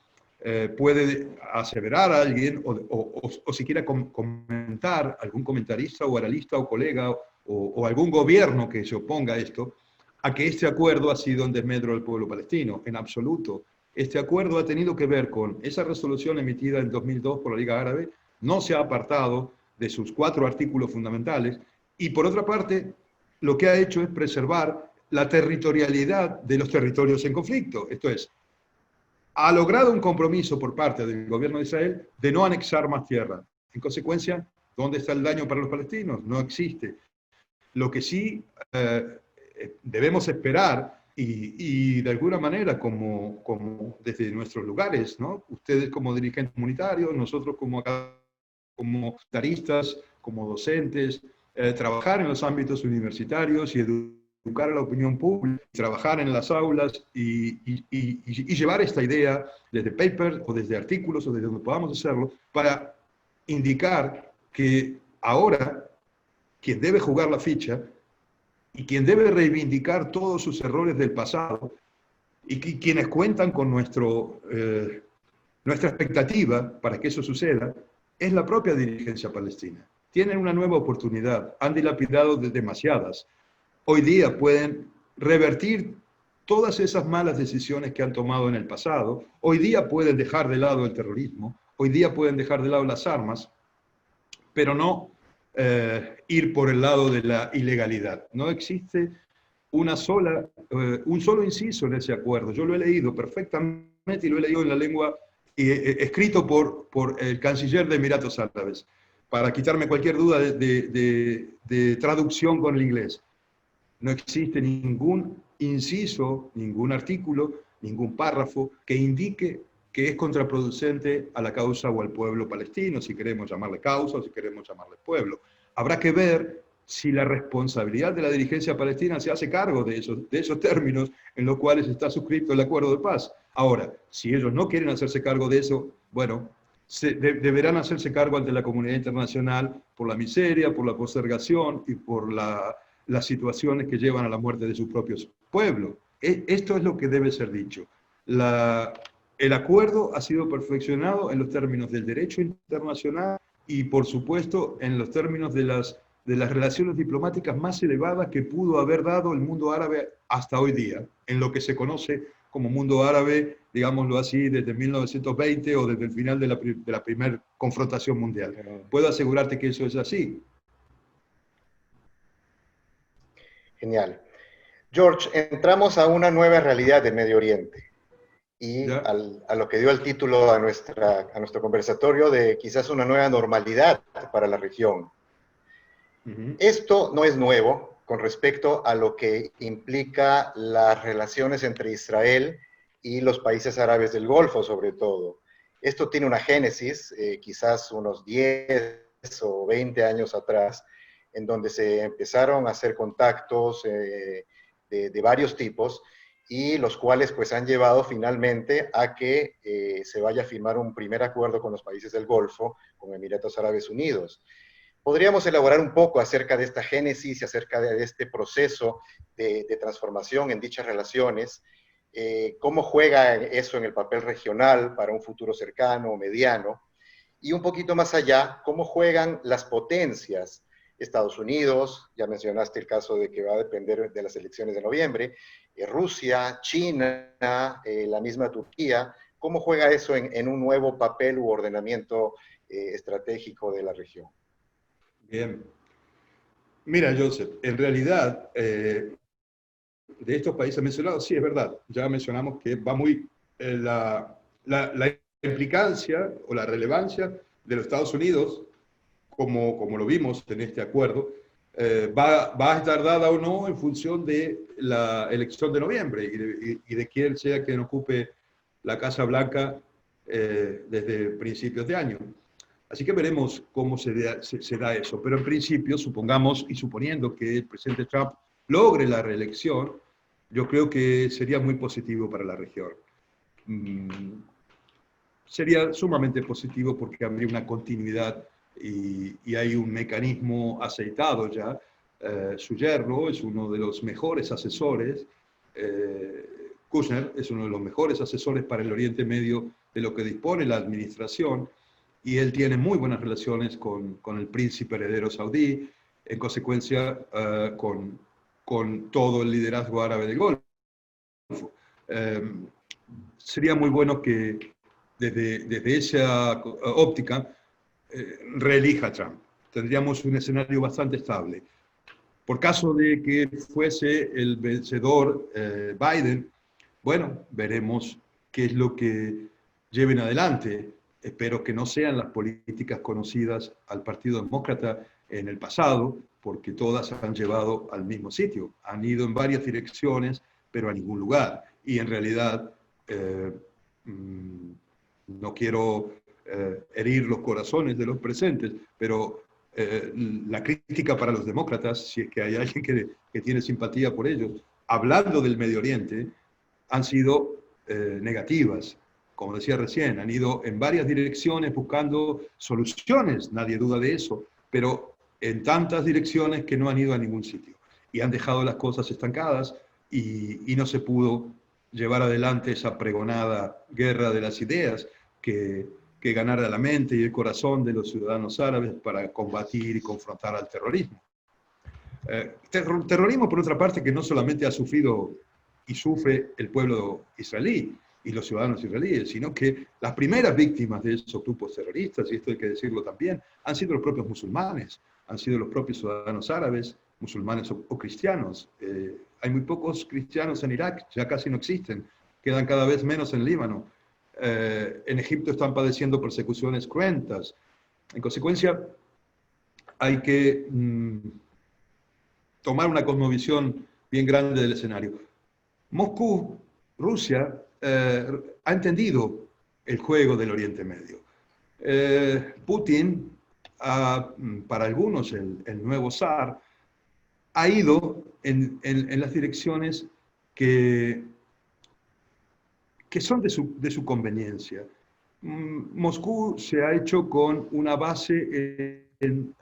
puede aseverar a alguien o siquiera comentar, algún comentarista o analista o colega o algún gobierno que se oponga a esto, a que este acuerdo ha sido en desmedro del pueblo palestino. En absoluto. Este acuerdo ha tenido que ver con esa resolución emitida en 2002 por la Liga Árabe, no se ha apartado de sus 4 artículos fundamentales, y por otra parte, lo que ha hecho es preservar la territorialidad de los territorios en conflicto. Esto es, ha logrado un compromiso por parte del gobierno de Israel de no anexar más tierra. En consecuencia, ¿dónde está el daño para los palestinos? No existe. Lo que sí debemos esperar, y de alguna manera, como desde nuestros lugares, ¿no? Ustedes como dirigentes comunitarios, nosotros como taristas, como docentes, trabajar en los ámbitos universitarios y educar a la opinión pública, trabajar en las aulas y llevar esta idea desde papers o desde artículos o desde donde podamos hacerlo para indicar que ahora quien debe jugar la ficha y quien debe reivindicar todos sus errores del pasado y quienes cuentan con nuestra expectativa para que eso suceda es la propia dirigencia palestina. Tienen una nueva oportunidad, han dilapidado demasiadas. Hoy día pueden revertir todas esas malas decisiones que han tomado en el pasado. Hoy día pueden dejar de lado el terrorismo, hoy día pueden dejar de lado las armas, pero no ir por el lado de la ilegalidad. No existe un solo inciso en ese acuerdo. Yo lo he leído perfectamente y lo he leído en la lengua, escrito por el canciller de Emiratos Árabes, para quitarme cualquier duda de traducción con el inglés. No existe ningún inciso, ningún artículo, ningún párrafo que indique que es contraproducente a la causa o al pueblo palestino, si queremos llamarle causa o si queremos llamarle pueblo. Habrá que ver si la responsabilidad de la dirigencia palestina se hace cargo de esos términos en los cuales está suscrito el acuerdo de paz. Ahora, si ellos no quieren hacerse cargo de eso, bueno, deberán hacerse cargo ante la comunidad internacional por la miseria, por la postergación y por las situaciones que llevan a la muerte de sus propios pueblos. Esto es lo que debe ser dicho. El acuerdo ha sido perfeccionado en los términos del derecho internacional y, por supuesto, en los términos de las relaciones diplomáticas más elevadas que pudo haber dado el mundo árabe hasta hoy día, en lo que se conoce como mundo árabe, digámoslo así, desde 1920 o desde el final de la primera confrontación mundial. Puedo asegurarte que eso es así. Genial. George, entramos a una nueva realidad del Medio Oriente y a lo que dio el título a nuestro conversatorio de quizás una nueva normalidad para la región. Esto no es nuevo con respecto a lo que implica las relaciones entre Israel y los países árabes del Golfo, sobre todo. Esto tiene una génesis, quizás unos 10 o 20 años atrás, en donde se empezaron a hacer contactos de varios tipos y los cuales pues han llevado finalmente a que se vaya a firmar un primer acuerdo con los países del Golfo, con Emiratos Árabes Unidos. ¿Podríamos elaborar un poco acerca de esta génesis y acerca de este proceso de transformación en dichas relaciones? ¿Cómo juega eso en el papel regional para un futuro cercano o mediano? Y un poquito más allá, ¿cómo juegan las potencias? Estados Unidos, ya mencionaste el caso de que va a depender de las elecciones de noviembre, Rusia, China, la misma Turquía. ¿Cómo juega eso en un nuevo papel u ordenamiento estratégico de la región? Bien. Mira, Joseph, en realidad de estos países mencionados, sí, es verdad, ya mencionamos que va muy la implicancia o la relevancia de los Estados Unidos, como lo vimos en este acuerdo, va a estar dada o no en función de la elección de noviembre y de quién sea quien ocupe la Casa Blanca desde principios de año. Así que veremos cómo se da eso. Pero en principio, supongamos y suponiendo que el presidente Trump logre la reelección, yo creo que sería muy positivo para la región. Sería sumamente positivo porque habría una continuidad y hay un mecanismo aceitado ya. Su yerno es uno de los mejores asesores. Kushner es uno de los mejores asesores para el Oriente Medio de lo que dispone la administración, y él tiene muy buenas relaciones con el príncipe heredero saudí, en consecuencia con todo el liderazgo árabe del Golfo. Sería muy bueno que desde esa óptica reelija a Trump. Tendríamos un escenario bastante estable. Por caso de que fuese el vencedor Biden, bueno, veremos qué es lo que lleven adelante. Espero que no sean las políticas conocidas al Partido Demócrata en el pasado, porque todas han llevado al mismo sitio. Han ido en varias direcciones, pero a ningún lugar. Y en realidad, no quiero herir los corazones de los presentes, pero la crítica para los demócratas, si es que hay alguien que tiene simpatía por ellos, hablando del Medio Oriente, han sido negativas. Como decía recién, han ido en varias direcciones buscando soluciones, nadie duda de eso, pero en tantas direcciones que no han ido a ningún sitio. Y han dejado las cosas estancadas y no se pudo llevar adelante esa pregonada guerra de las ideas que ganara la mente y el corazón de los ciudadanos árabes para combatir y confrontar al terrorismo. Terrorismo, por otra parte, que no solamente ha sufrido y sufre el pueblo israelí y los ciudadanos israelíes, sino que las primeras víctimas de esos grupos terroristas, y esto hay que decirlo también, han sido los propios musulmanes, han sido los propios ciudadanos árabes, musulmanes o cristianos. Hay muy pocos cristianos en Irak, ya casi no existen, quedan cada vez menos en Líbano. En Egipto están padeciendo persecuciones cruentas. En consecuencia, hay que tomar una cosmovisión bien grande del escenario. Moscú, Rusia, ha entendido el juego del Oriente Medio. Putin, para algunos el nuevo zar, ha ido en las direcciones que son de su conveniencia. Moscú se ha hecho con una base en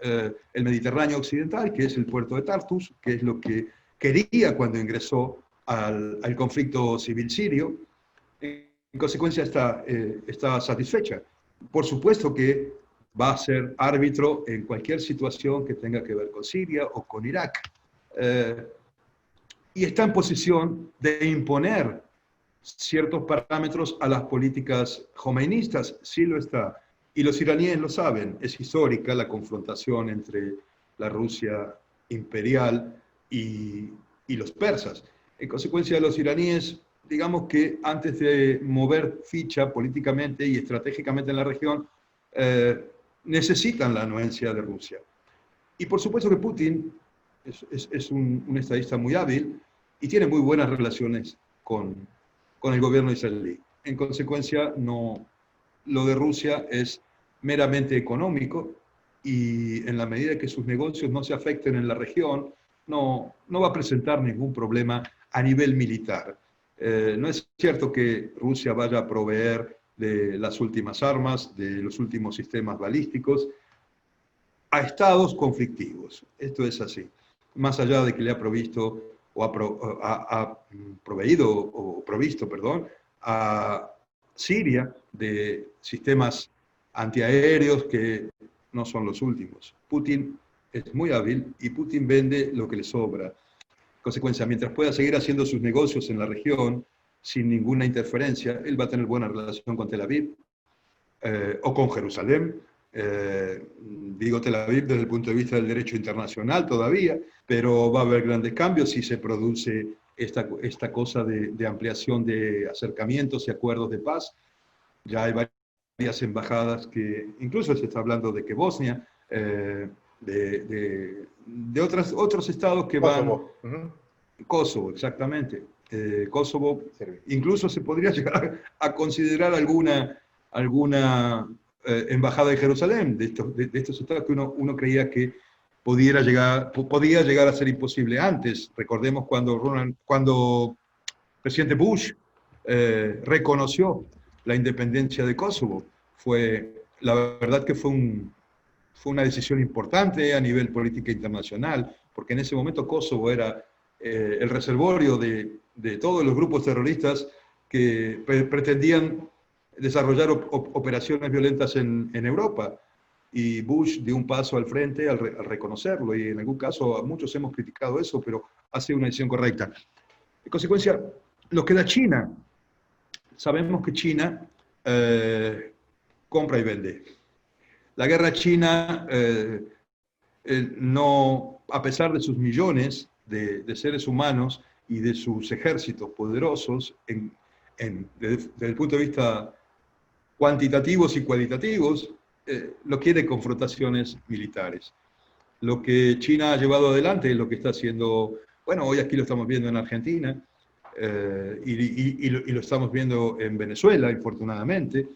el Mediterráneo occidental, que es el puerto de Tartus, que es lo que quería cuando ingresó al conflicto civil sirio. En consecuencia está satisfecha. Por supuesto que va a ser árbitro en cualquier situación que tenga que ver con Siria o con Irak. Y está en posición de imponer ciertos parámetros a las políticas jomeinistas, sí lo está. Y los iraníes lo saben, es histórica la confrontación entre la Rusia imperial y los persas. En consecuencia, los iraníes, digamos que antes de mover ficha políticamente y estratégicamente en la región, necesitan la anuencia de Rusia. Y por supuesto que Putin es un estadista muy hábil y tiene muy buenas relaciones con el gobierno israelí. En consecuencia, lo de Rusia es meramente económico y en la medida que sus negocios no se afecten en la región, no va a presentar ningún problema a nivel militar. No es cierto que Rusia vaya a proveer de las últimas armas, de los últimos sistemas balísticos, a estados conflictivos. Esto es así. Más allá de que le ha provisto ha provisto a Siria de sistemas antiaéreos que no son los últimos. Putin es muy hábil y Putin vende lo que le sobra. En consecuencia, mientras pueda seguir haciendo sus negocios en la región sin ninguna interferencia, él va a tener buena relación con Tel Aviv o con Jerusalén. Digo Tel Aviv desde el punto de vista del derecho internacional todavía, pero va a haber grandes cambios si se produce esta cosa de ampliación de acercamientos y acuerdos de paz. Ya hay varias embajadas que, incluso se está hablando de que Bosnia, de otros estados que Kosovo. van... Kosovo, exactamente. Kosovo, Serbia. incluso se podría llegar a considerar alguna embajada de Jerusalén, de estos estados que uno creía que podía llegar a ser imposible antes. Recordemos cuando presidente Bush reconoció la independencia de Kosovo. La verdad que fue una decisión importante a nivel política internacional, porque en ese momento Kosovo era el reservorio de todos los grupos terroristas que pretendían desarrollar operaciones violentas en Europa. Y Bush dio un paso al frente al reconocerlo, y en algún caso muchos hemos criticado eso, pero hace una decisión correcta. En consecuencia, lo que da China, sabemos que China compra y vende. La guerra china, no, a pesar de sus millones de seres humanos y de sus ejércitos poderosos, desde el punto de vista cuantitativos y cualitativos, lo quiere confrontaciones militares. Lo que China ha llevado adelante es lo que está haciendo, bueno, hoy aquí lo estamos viendo en Argentina, y lo estamos viendo en Venezuela, infortunadamente,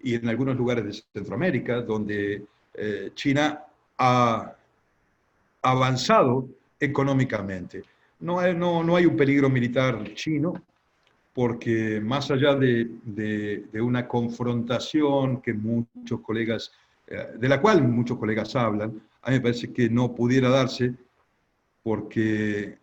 y en algunos lugares de Centroamérica, donde China ha avanzado económicamente. No hay un peligro militar chino, porque más allá de una confrontación que muchos colegas, de la cual muchos colegas hablan, a mí me parece que no pudiera darse porque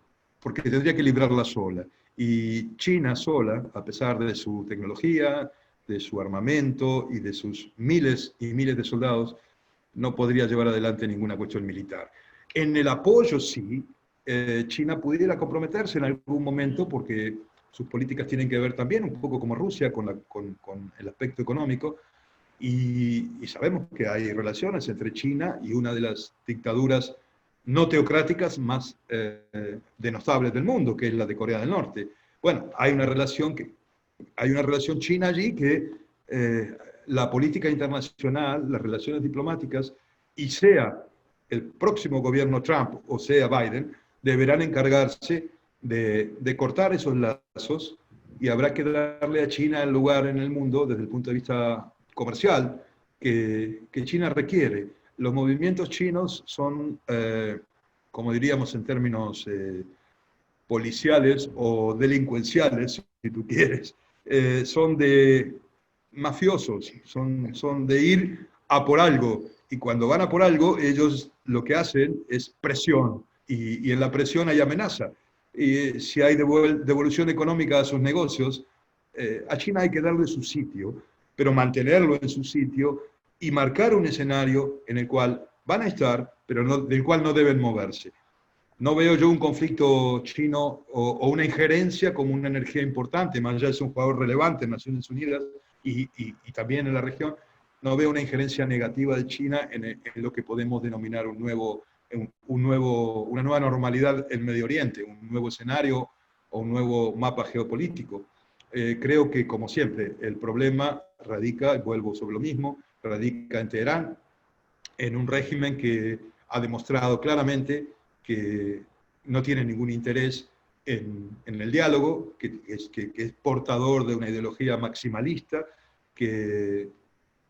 tendría que librarla sola. Y China sola, a pesar de su tecnología, de su armamento y de sus miles y miles de soldados, no podría llevar adelante ninguna cuestión militar. En el apoyo sí, China pudiera comprometerse en algún momento, porque sus políticas tienen que ver también, un poco como Rusia, con el aspecto económico, y sabemos que hay relaciones entre China y una de las dictaduras no teocráticas más denostables del mundo, que es la de Corea del Norte. Bueno, hay una relación china allí que la política internacional, las relaciones diplomáticas, y sea el próximo gobierno Trump o sea Biden, deberán encargarse de cortar esos lazos, y habrá que darle a China el lugar en el mundo desde el punto de vista comercial que China requiere. Los movimientos chinos son, como diríamos en términos policiales o delincuenciales, si tú quieres, son de mafiosos, son de ir a por algo, y cuando van a por algo, ellos lo que hacen es presión, y en la presión hay amenaza. Y si hay devolución económica a sus negocios, a China hay que darle su sitio, pero mantenerlo en su sitio y marcar un escenario en el cual van a estar, pero del cual no deben moverse. No veo yo un conflicto chino o una injerencia como una energía importante, más allá de ser un jugador relevante en Naciones Unidas y también en la región. No veo una injerencia negativa de China en lo que podemos denominar una nueva normalidad en Medio Oriente, un nuevo escenario o un nuevo mapa geopolítico. Creo que, como siempre, el problema radica, vuelvo sobre lo mismo, radica en Teherán, en un régimen que ha demostrado claramente que no tiene ningún interés en el diálogo, que es portador de una ideología maximalista, que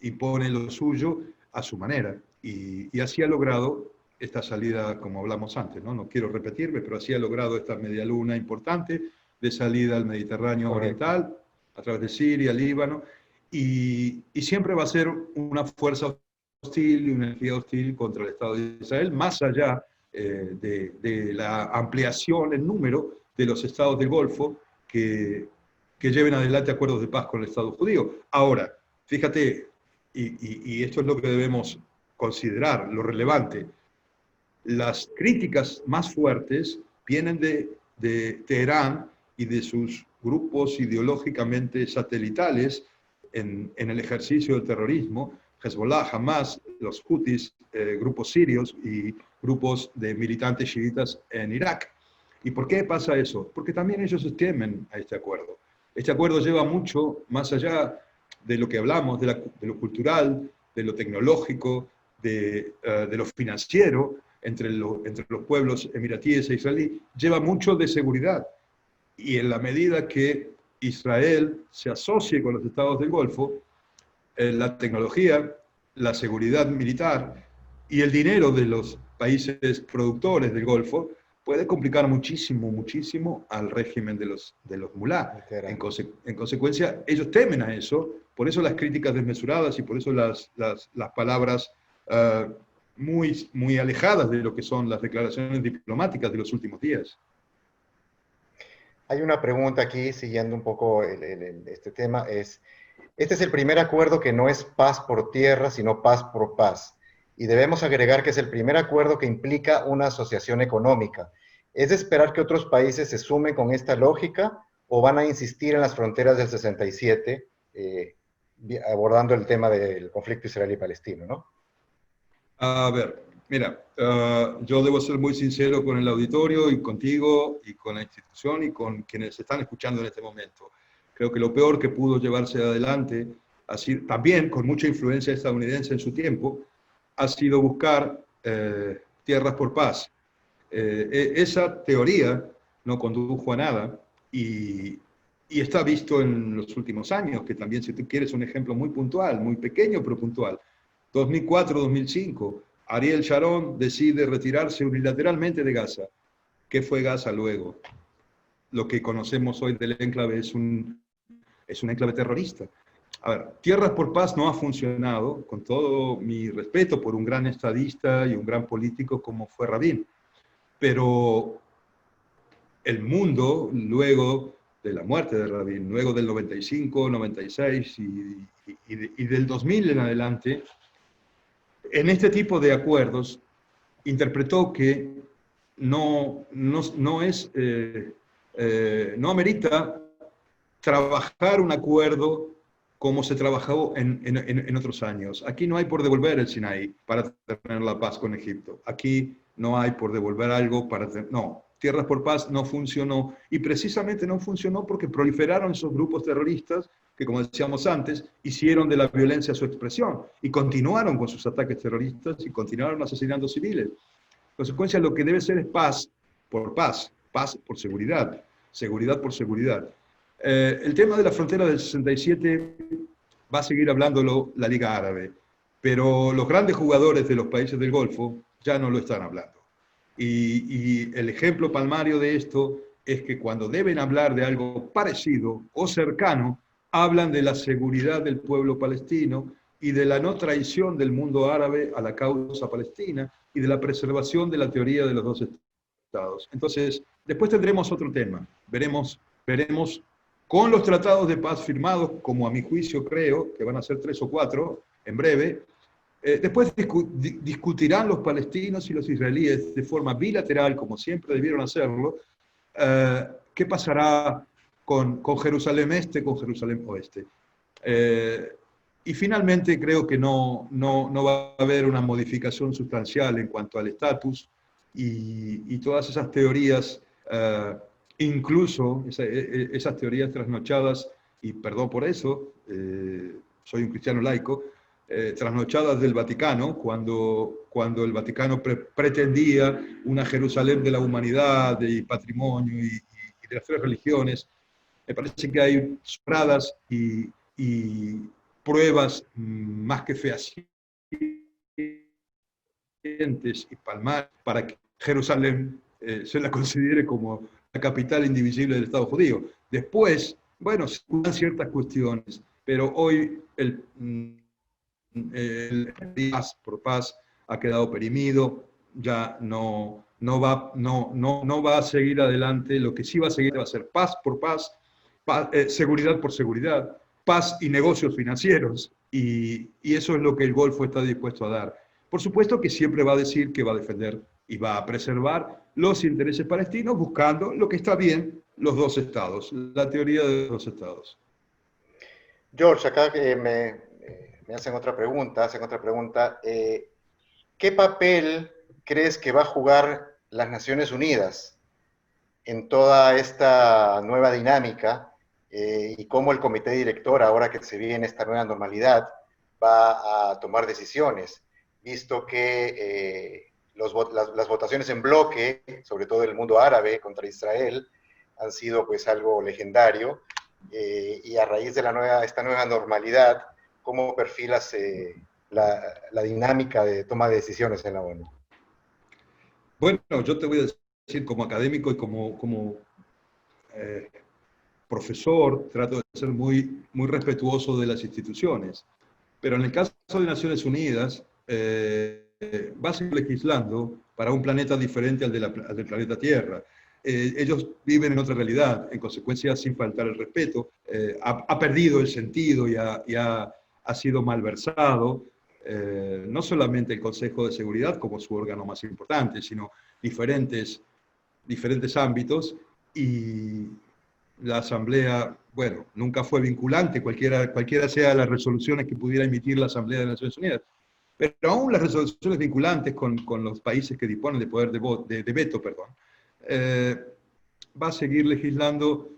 impone lo suyo a su manera. Y así ha logrado esta salida, como hablamos antes, ¿no? No quiero repetirme, pero así ha logrado esta media luna importante de salida al Mediterráneo Oriental, a través de Siria, Líbano, y siempre va a ser una fuerza hostil y una energía hostil contra el Estado de Israel, más allá de la ampliación en número de los estados del Golfo que lleven adelante acuerdos de paz con el Estado judío. Ahora, fíjate, y esto es lo que debemos considerar, lo relevante, las críticas más fuertes vienen de Teherán y de sus grupos ideológicamente satelitales en el ejercicio del terrorismo, Hezbollah, Hamas, los Houthis, grupos sirios y grupos de militantes chiitas en Irak. ¿Y por qué pasa eso? Porque también ellos temen a este acuerdo. Este acuerdo lleva mucho más allá de lo que hablamos, de lo cultural, de lo tecnológico, de lo financiero, entre los pueblos emiratíes e israelíes, lleva mucho de seguridad. Y en la medida que Israel se asocie con los estados del Golfo, la tecnología, la seguridad militar y el dinero de los países productores del Golfo puede complicar muchísimo, muchísimo al régimen de los mulá. En consecuencia, ellos temen a eso, por eso las críticas desmesuradas y por eso las palabras muy, muy alejadas de lo que son las declaraciones diplomáticas de los últimos días. Hay una pregunta aquí, siguiendo un poco este tema, este es el primer acuerdo que no es paz por tierra, sino paz por paz. Y debemos agregar que es el primer acuerdo que implica una asociación económica. ¿Es de esperar que otros países se sumen con esta lógica o van a insistir en las fronteras del 67, abordando el tema del conflicto israelí-palestino, ¿no? A ver, mira, yo debo ser muy sincero con el auditorio y contigo y con la institución y con quienes están escuchando en este momento. Creo que lo peor que pudo llevarse adelante, así, también con mucha influencia estadounidense en su tiempo, ha sido buscar tierras por paz. Esa teoría no condujo a nada y está visto en los últimos años, que también, si tú quieres, un ejemplo muy puntual, muy pequeño pero puntual. 2004-2005, Ariel Sharon decide retirarse unilateralmente de Gaza. ¿Qué fue Gaza luego? Lo que conocemos hoy del enclave es un enclave terrorista. A ver, Tierras por Paz no ha funcionado, con todo mi respeto por un gran estadista y un gran político como fue Rabin, pero el mundo, luego de la muerte de Rabin, luego del 95, 96 y del 2000 en adelante, en este tipo de acuerdos interpretó que no amerita trabajar un acuerdo como se trabajó en otros años. Aquí no hay por devolver el Sinaí para tener la paz con Egipto. Aquí no hay por devolver algo para tener... No, Tierras por Paz no funcionó y precisamente no funcionó porque proliferaron esos grupos terroristas que, como decíamos antes, hicieron de la violencia su expresión y continuaron con sus ataques terroristas y continuaron asesinando civiles. En consecuencia, lo que debe ser es paz por seguridad, seguridad por seguridad. El tema de la frontera del 67 va a seguir hablándolo la Liga Árabe, pero los grandes jugadores de los países del Golfo ya no lo están hablando. Y el ejemplo palmario de esto es que cuando deben hablar de algo parecido o cercano, hablan de la seguridad del pueblo palestino y de la no traición del mundo árabe a la causa palestina y de la preservación de la teoría de los dos estados. Entonces, después tendremos otro tema. Veremos con los tratados de paz firmados, como a mi juicio creo, que van a ser 3 o 4 en breve, después discutirán los palestinos y los israelíes de forma bilateral, como siempre debieron hacerlo, qué pasará con Jerusalén Este, con Jerusalén Oeste. Y finalmente creo que no va a haber una modificación sustancial en cuanto al estatus y todas esas teorías, incluso esas teorías trasnochadas, y perdón por eso, soy un cristiano laico, trasnochadas del Vaticano, cuando el Vaticano pretendía una Jerusalén de la humanidad y patrimonio y de las 3 religiones. Me parece que hay sobradas y pruebas más que fehacientes y palmares para que Jerusalén se la considere como la capital indivisible del Estado judío. Después, bueno, se dan ciertas cuestiones, pero hoy el paz por paz ha quedado perimido, ya no va a seguir adelante. Lo que sí va a seguir va a ser paz por paz, seguridad por seguridad, paz y negocios financieros, y eso es lo que el Golfo está dispuesto a dar. Por supuesto que siempre va a decir que va a defender y va a preservar los intereses palestinos, buscando lo que está bien, los dos estados, la teoría de los dos estados. George, acá me hacen otra pregunta, ¿qué papel crees que va a jugar las Naciones Unidas en toda esta nueva dinámica y cómo el comité director, ahora que se viene esta nueva normalidad, va a tomar decisiones, visto que las votaciones en bloque, sobre todo el mundo árabe contra Israel, han sido pues algo legendario, y a raíz de esta nueva normalidad, ¿cómo perfilas la dinámica de toma de decisiones en la ONU? Bueno, yo te voy a decir como académico y como profesor, trato de ser muy respetuoso de las instituciones. Pero en el caso de Naciones Unidas, va a seguir legislando para un planeta diferente al del planeta Tierra. Ellos viven en otra realidad, en consecuencia, sin faltar el respeto, ha perdido el sentido y ha sido malversado, no solamente el Consejo de Seguridad como su órgano más importante, sino diferentes ámbitos, y la Asamblea, bueno, nunca fue vinculante, cualquiera sea las resoluciones que pudiera emitir la Asamblea de Naciones Unidas. Pero aún las resoluciones vinculantes con los países que disponen de poder de veto, va a seguir legislando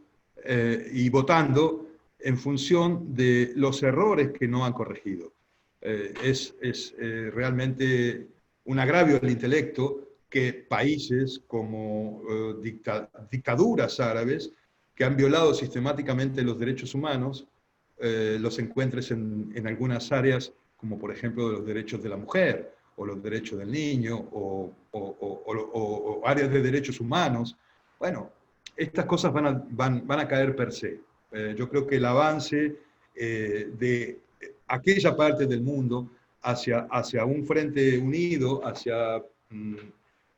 y votando en función de los errores que no han corregido. Es realmente un agravio al intelecto que países como dictaduras árabes que han violado sistemáticamente los derechos humanos, los encuentres en algunas áreas, como por ejemplo los derechos de la mujer, o los derechos del niño, o áreas de derechos humanos. Bueno, estas cosas van a caer per se. Yo creo que el avance de aquella parte del mundo hacia un frente unido, hacia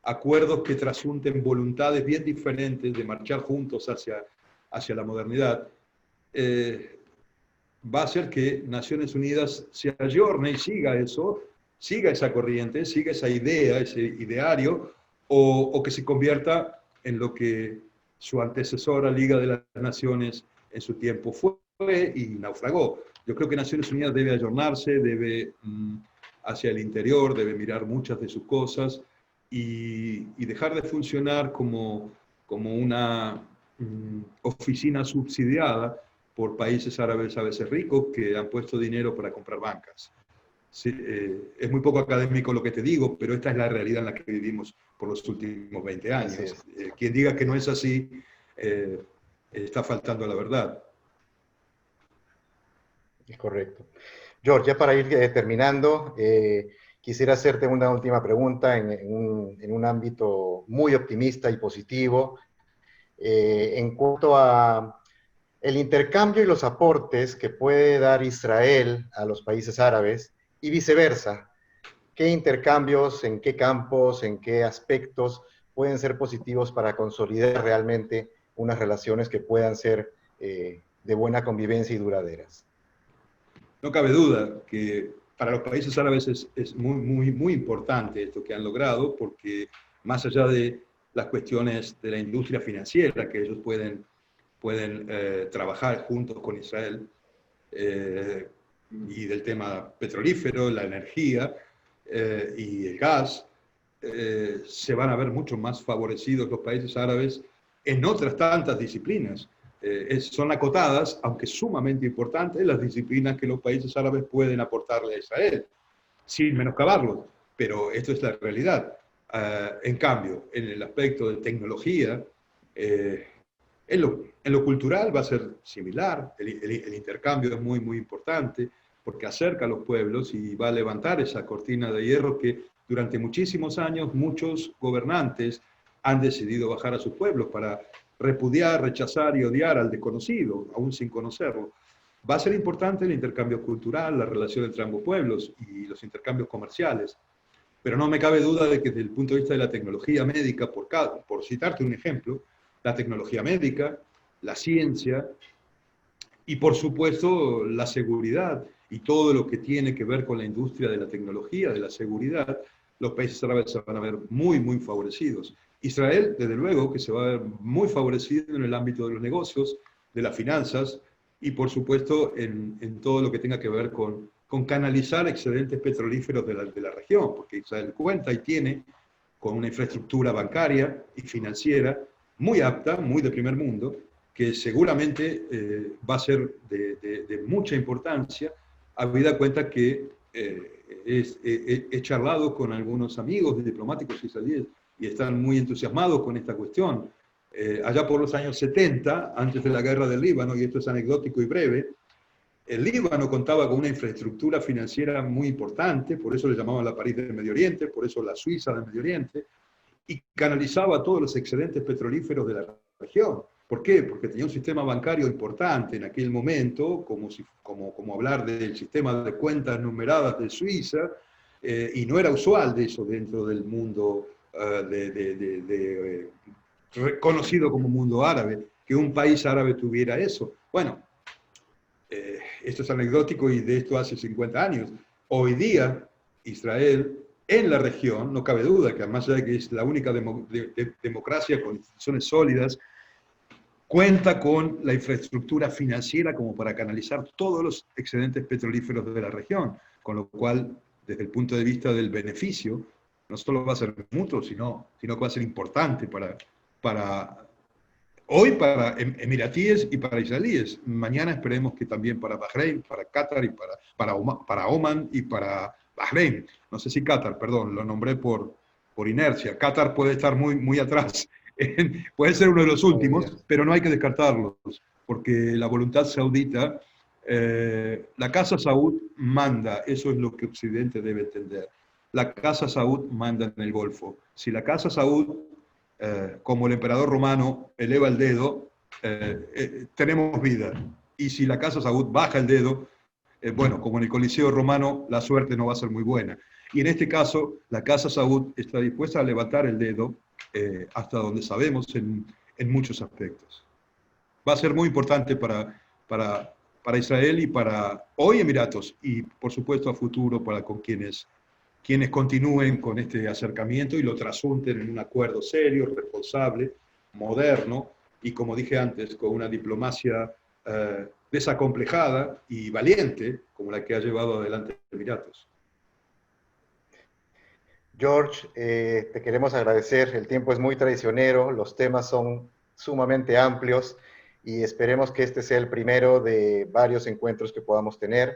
acuerdos que trasunten voluntades bien diferentes de marchar juntos hacia la modernidad, va a hacer que Naciones Unidas se ayorne y siga esa corriente, siga esa idea, ese ideario, o que se convierta en lo que su antecesora Liga de las Naciones en su tiempo fue y naufragó. Yo creo que Naciones Unidas debe ayornarse, debe hacia el interior, debe mirar muchas de sus cosas y dejar de funcionar como una oficina subsidiada por países árabes a veces ricos que han puesto dinero para comprar bancas. Sí, es muy poco académico lo que te digo, pero esta es la realidad en la que vivimos por los últimos 20 años. Quien diga que no es así, está faltando a la verdad. Es correcto. George, ya para ir terminando, quisiera hacerte una última pregunta en un ámbito muy optimista y positivo, en cuanto a el intercambio y los aportes que puede dar Israel a los países árabes y viceversa. ¿Qué intercambios, en qué campos, en qué aspectos pueden ser positivos para consolidar realmente unas relaciones que puedan ser de buena convivencia y duraderas? No cabe duda que para los países árabes es muy importante esto que han logrado, porque más allá de las cuestiones de la industria financiera que ellos pueden trabajar juntos con Israel, y del tema petrolífero, la energía y el gas, se van a ver mucho más favorecidos los países árabes en otras tantas disciplinas. Son acotadas, aunque sumamente importantes, las disciplinas que los países árabes pueden aportarle a Israel, sin menoscabarlos, pero esto es la realidad. En cambio, en el aspecto de tecnología, en lo cultural va a ser similar, el intercambio es muy importante, porque acerca a los pueblos y va a levantar esa cortina de hierro que durante muchísimos años muchos gobernantes han decidido bajar a sus pueblos para repudiar, rechazar y odiar al desconocido, aún sin conocerlo. Va a ser importante el intercambio cultural, la relación entre ambos pueblos y los intercambios comerciales. Pero no me cabe duda de que desde el punto de vista de la tecnología médica, por citarte un ejemplo, la tecnología médica, la ciencia y por supuesto la seguridad y todo lo que tiene que ver con la industria de la tecnología, de la seguridad, los países árabes se van a ver muy favorecidos. Israel, desde luego, que se va a ver muy favorecido en el ámbito de los negocios, de las finanzas y, por supuesto, en todo lo que tenga que ver con canalizar excedentes petrolíferos de la región, porque Israel cuenta y tiene con una infraestructura bancaria y financiera muy apta, muy de primer mundo, que seguramente va a ser de mucha importancia, habida cuenta que he charlado con algunos amigos de diplomáticos israelíes y están muy entusiasmados con esta cuestión. Allá por los años 70, antes de la guerra del Líbano, y esto es anecdótico y breve, el Líbano contaba con una infraestructura financiera muy importante, por eso le llamaban la París del Medio Oriente, por eso la Suiza del Medio Oriente, y canalizaba todos los excedentes petrolíferos de la región. ¿Por qué? Porque tenía un sistema bancario importante en aquel momento, como hablar del sistema de cuentas numeradas de Suiza, y no era usual de eso dentro del mundo conocido como mundo árabe, que un país árabe tuviera eso. Bueno, esto es anecdótico y de esto hace 50 años. Hoy día, Israel, en la región, no cabe duda que más allá de que es la única democracia con instituciones sólidas, cuenta con la infraestructura financiera como para canalizar todos los excedentes petrolíferos de la región, con lo cual, desde el punto de vista del beneficio, no solo va a ser mutuo, sino que va a ser importante hoy para emiratíes y para israelíes. Mañana esperemos que también para Bahrein, para Qatar y para Oman y para Bahrein. No sé si Qatar, perdón, lo nombré por inercia. Qatar puede estar muy atrás. Puede ser uno de los últimos, pero no hay que descartarlos, porque la voluntad saudita, la Casa Saud manda, eso es lo que Occidente debe entender. La Casa Saud manda en el Golfo. Si la Casa Saud, como el emperador romano, eleva el dedo, tenemos vida. Y si la Casa Saud baja el dedo, bueno, como en el Coliseo romano, la suerte no va a ser muy buena. Y en este caso, la Casa Saud está dispuesta a levantar el dedo hasta donde sabemos en muchos aspectos. Va a ser muy importante para Israel y para hoy Emiratos y por supuesto a futuro para con quienes continúen con este acercamiento y lo trasunten en un acuerdo serio, responsable, moderno y como dije antes, con una diplomacia desacomplejada y valiente como la que ha llevado adelante Emiratos. George, te queremos agradecer. El tiempo es muy traicionero, los temas son sumamente amplios y esperemos que este sea el primero de varios encuentros que podamos tener.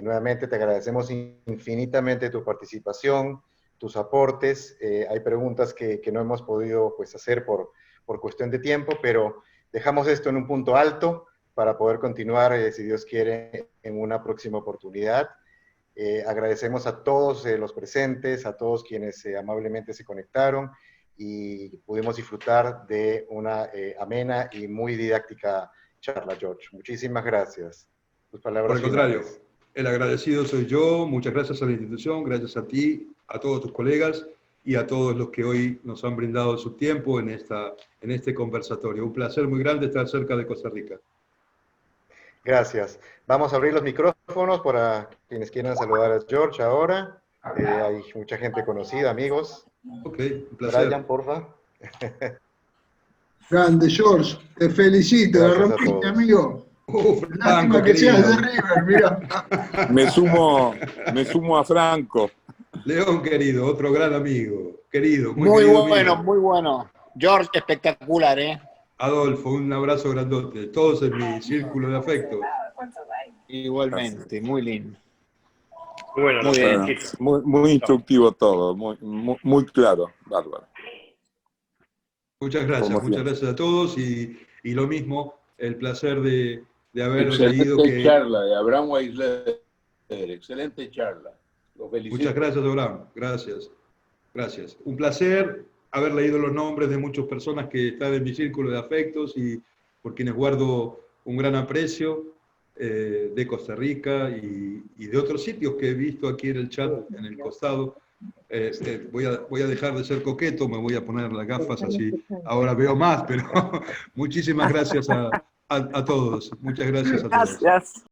Nuevamente te agradecemos infinitamente tu participación, tus aportes. Hay preguntas que no hemos podido pues, hacer por cuestión de tiempo, pero dejamos esto en un punto alto para poder continuar, si Dios quiere, en una próxima oportunidad. Agradecemos a todos los presentes, a todos quienes amablemente se conectaron y pudimos disfrutar de una amena y muy didáctica charla, George. Muchísimas gracias. Tus palabras Por el contrario, finales. el agradecido soy yo. Muchas gracias a la institución, gracias a ti, a todos tus colegas y a todos los que hoy nos han brindado su tiempo en este conversatorio. Un placer muy grande estar cerca de Costa Rica. Gracias. Vamos a abrir los micrófonos para quienes quieran saludar a George ahora. Hay mucha gente conocida, amigos. Ok, un placer. Brian, porfa. Grande, George. Te felicito. Gracias Lo a rompiste, todos. amigo. Franco, Lástima que querido. seas de River, mira. Me sumo a Franco. León, querido, otro gran amigo. Querido, Muy querido bueno, mío. muy bueno. George, espectacular, ¿eh? Adolfo, un abrazo grandote. Todos en mi círculo de afecto. Igualmente, muy lindo. Bueno, Muy bien. Muy instructivo todo, muy claro, bárbaro. Muchas gracias, Como muchas siempre. gracias a todos y lo mismo, el placer de haber leído Excelente que... charla de Abraham Weisler. Excelente charla. Lo felicito. Muchas gracias, Abraham. Gracias. Gracias. Un placer haber leído los nombres de muchas personas que están en mi círculo de afectos y por quienes guardo un gran aprecio de Costa Rica y de otros sitios que he visto aquí en el chat, en el costado. Voy a dejar de ser coqueto, me voy a poner las gafas así. Ahora veo más, pero muchísimas gracias a todos. Muchas gracias a todos. Gracias.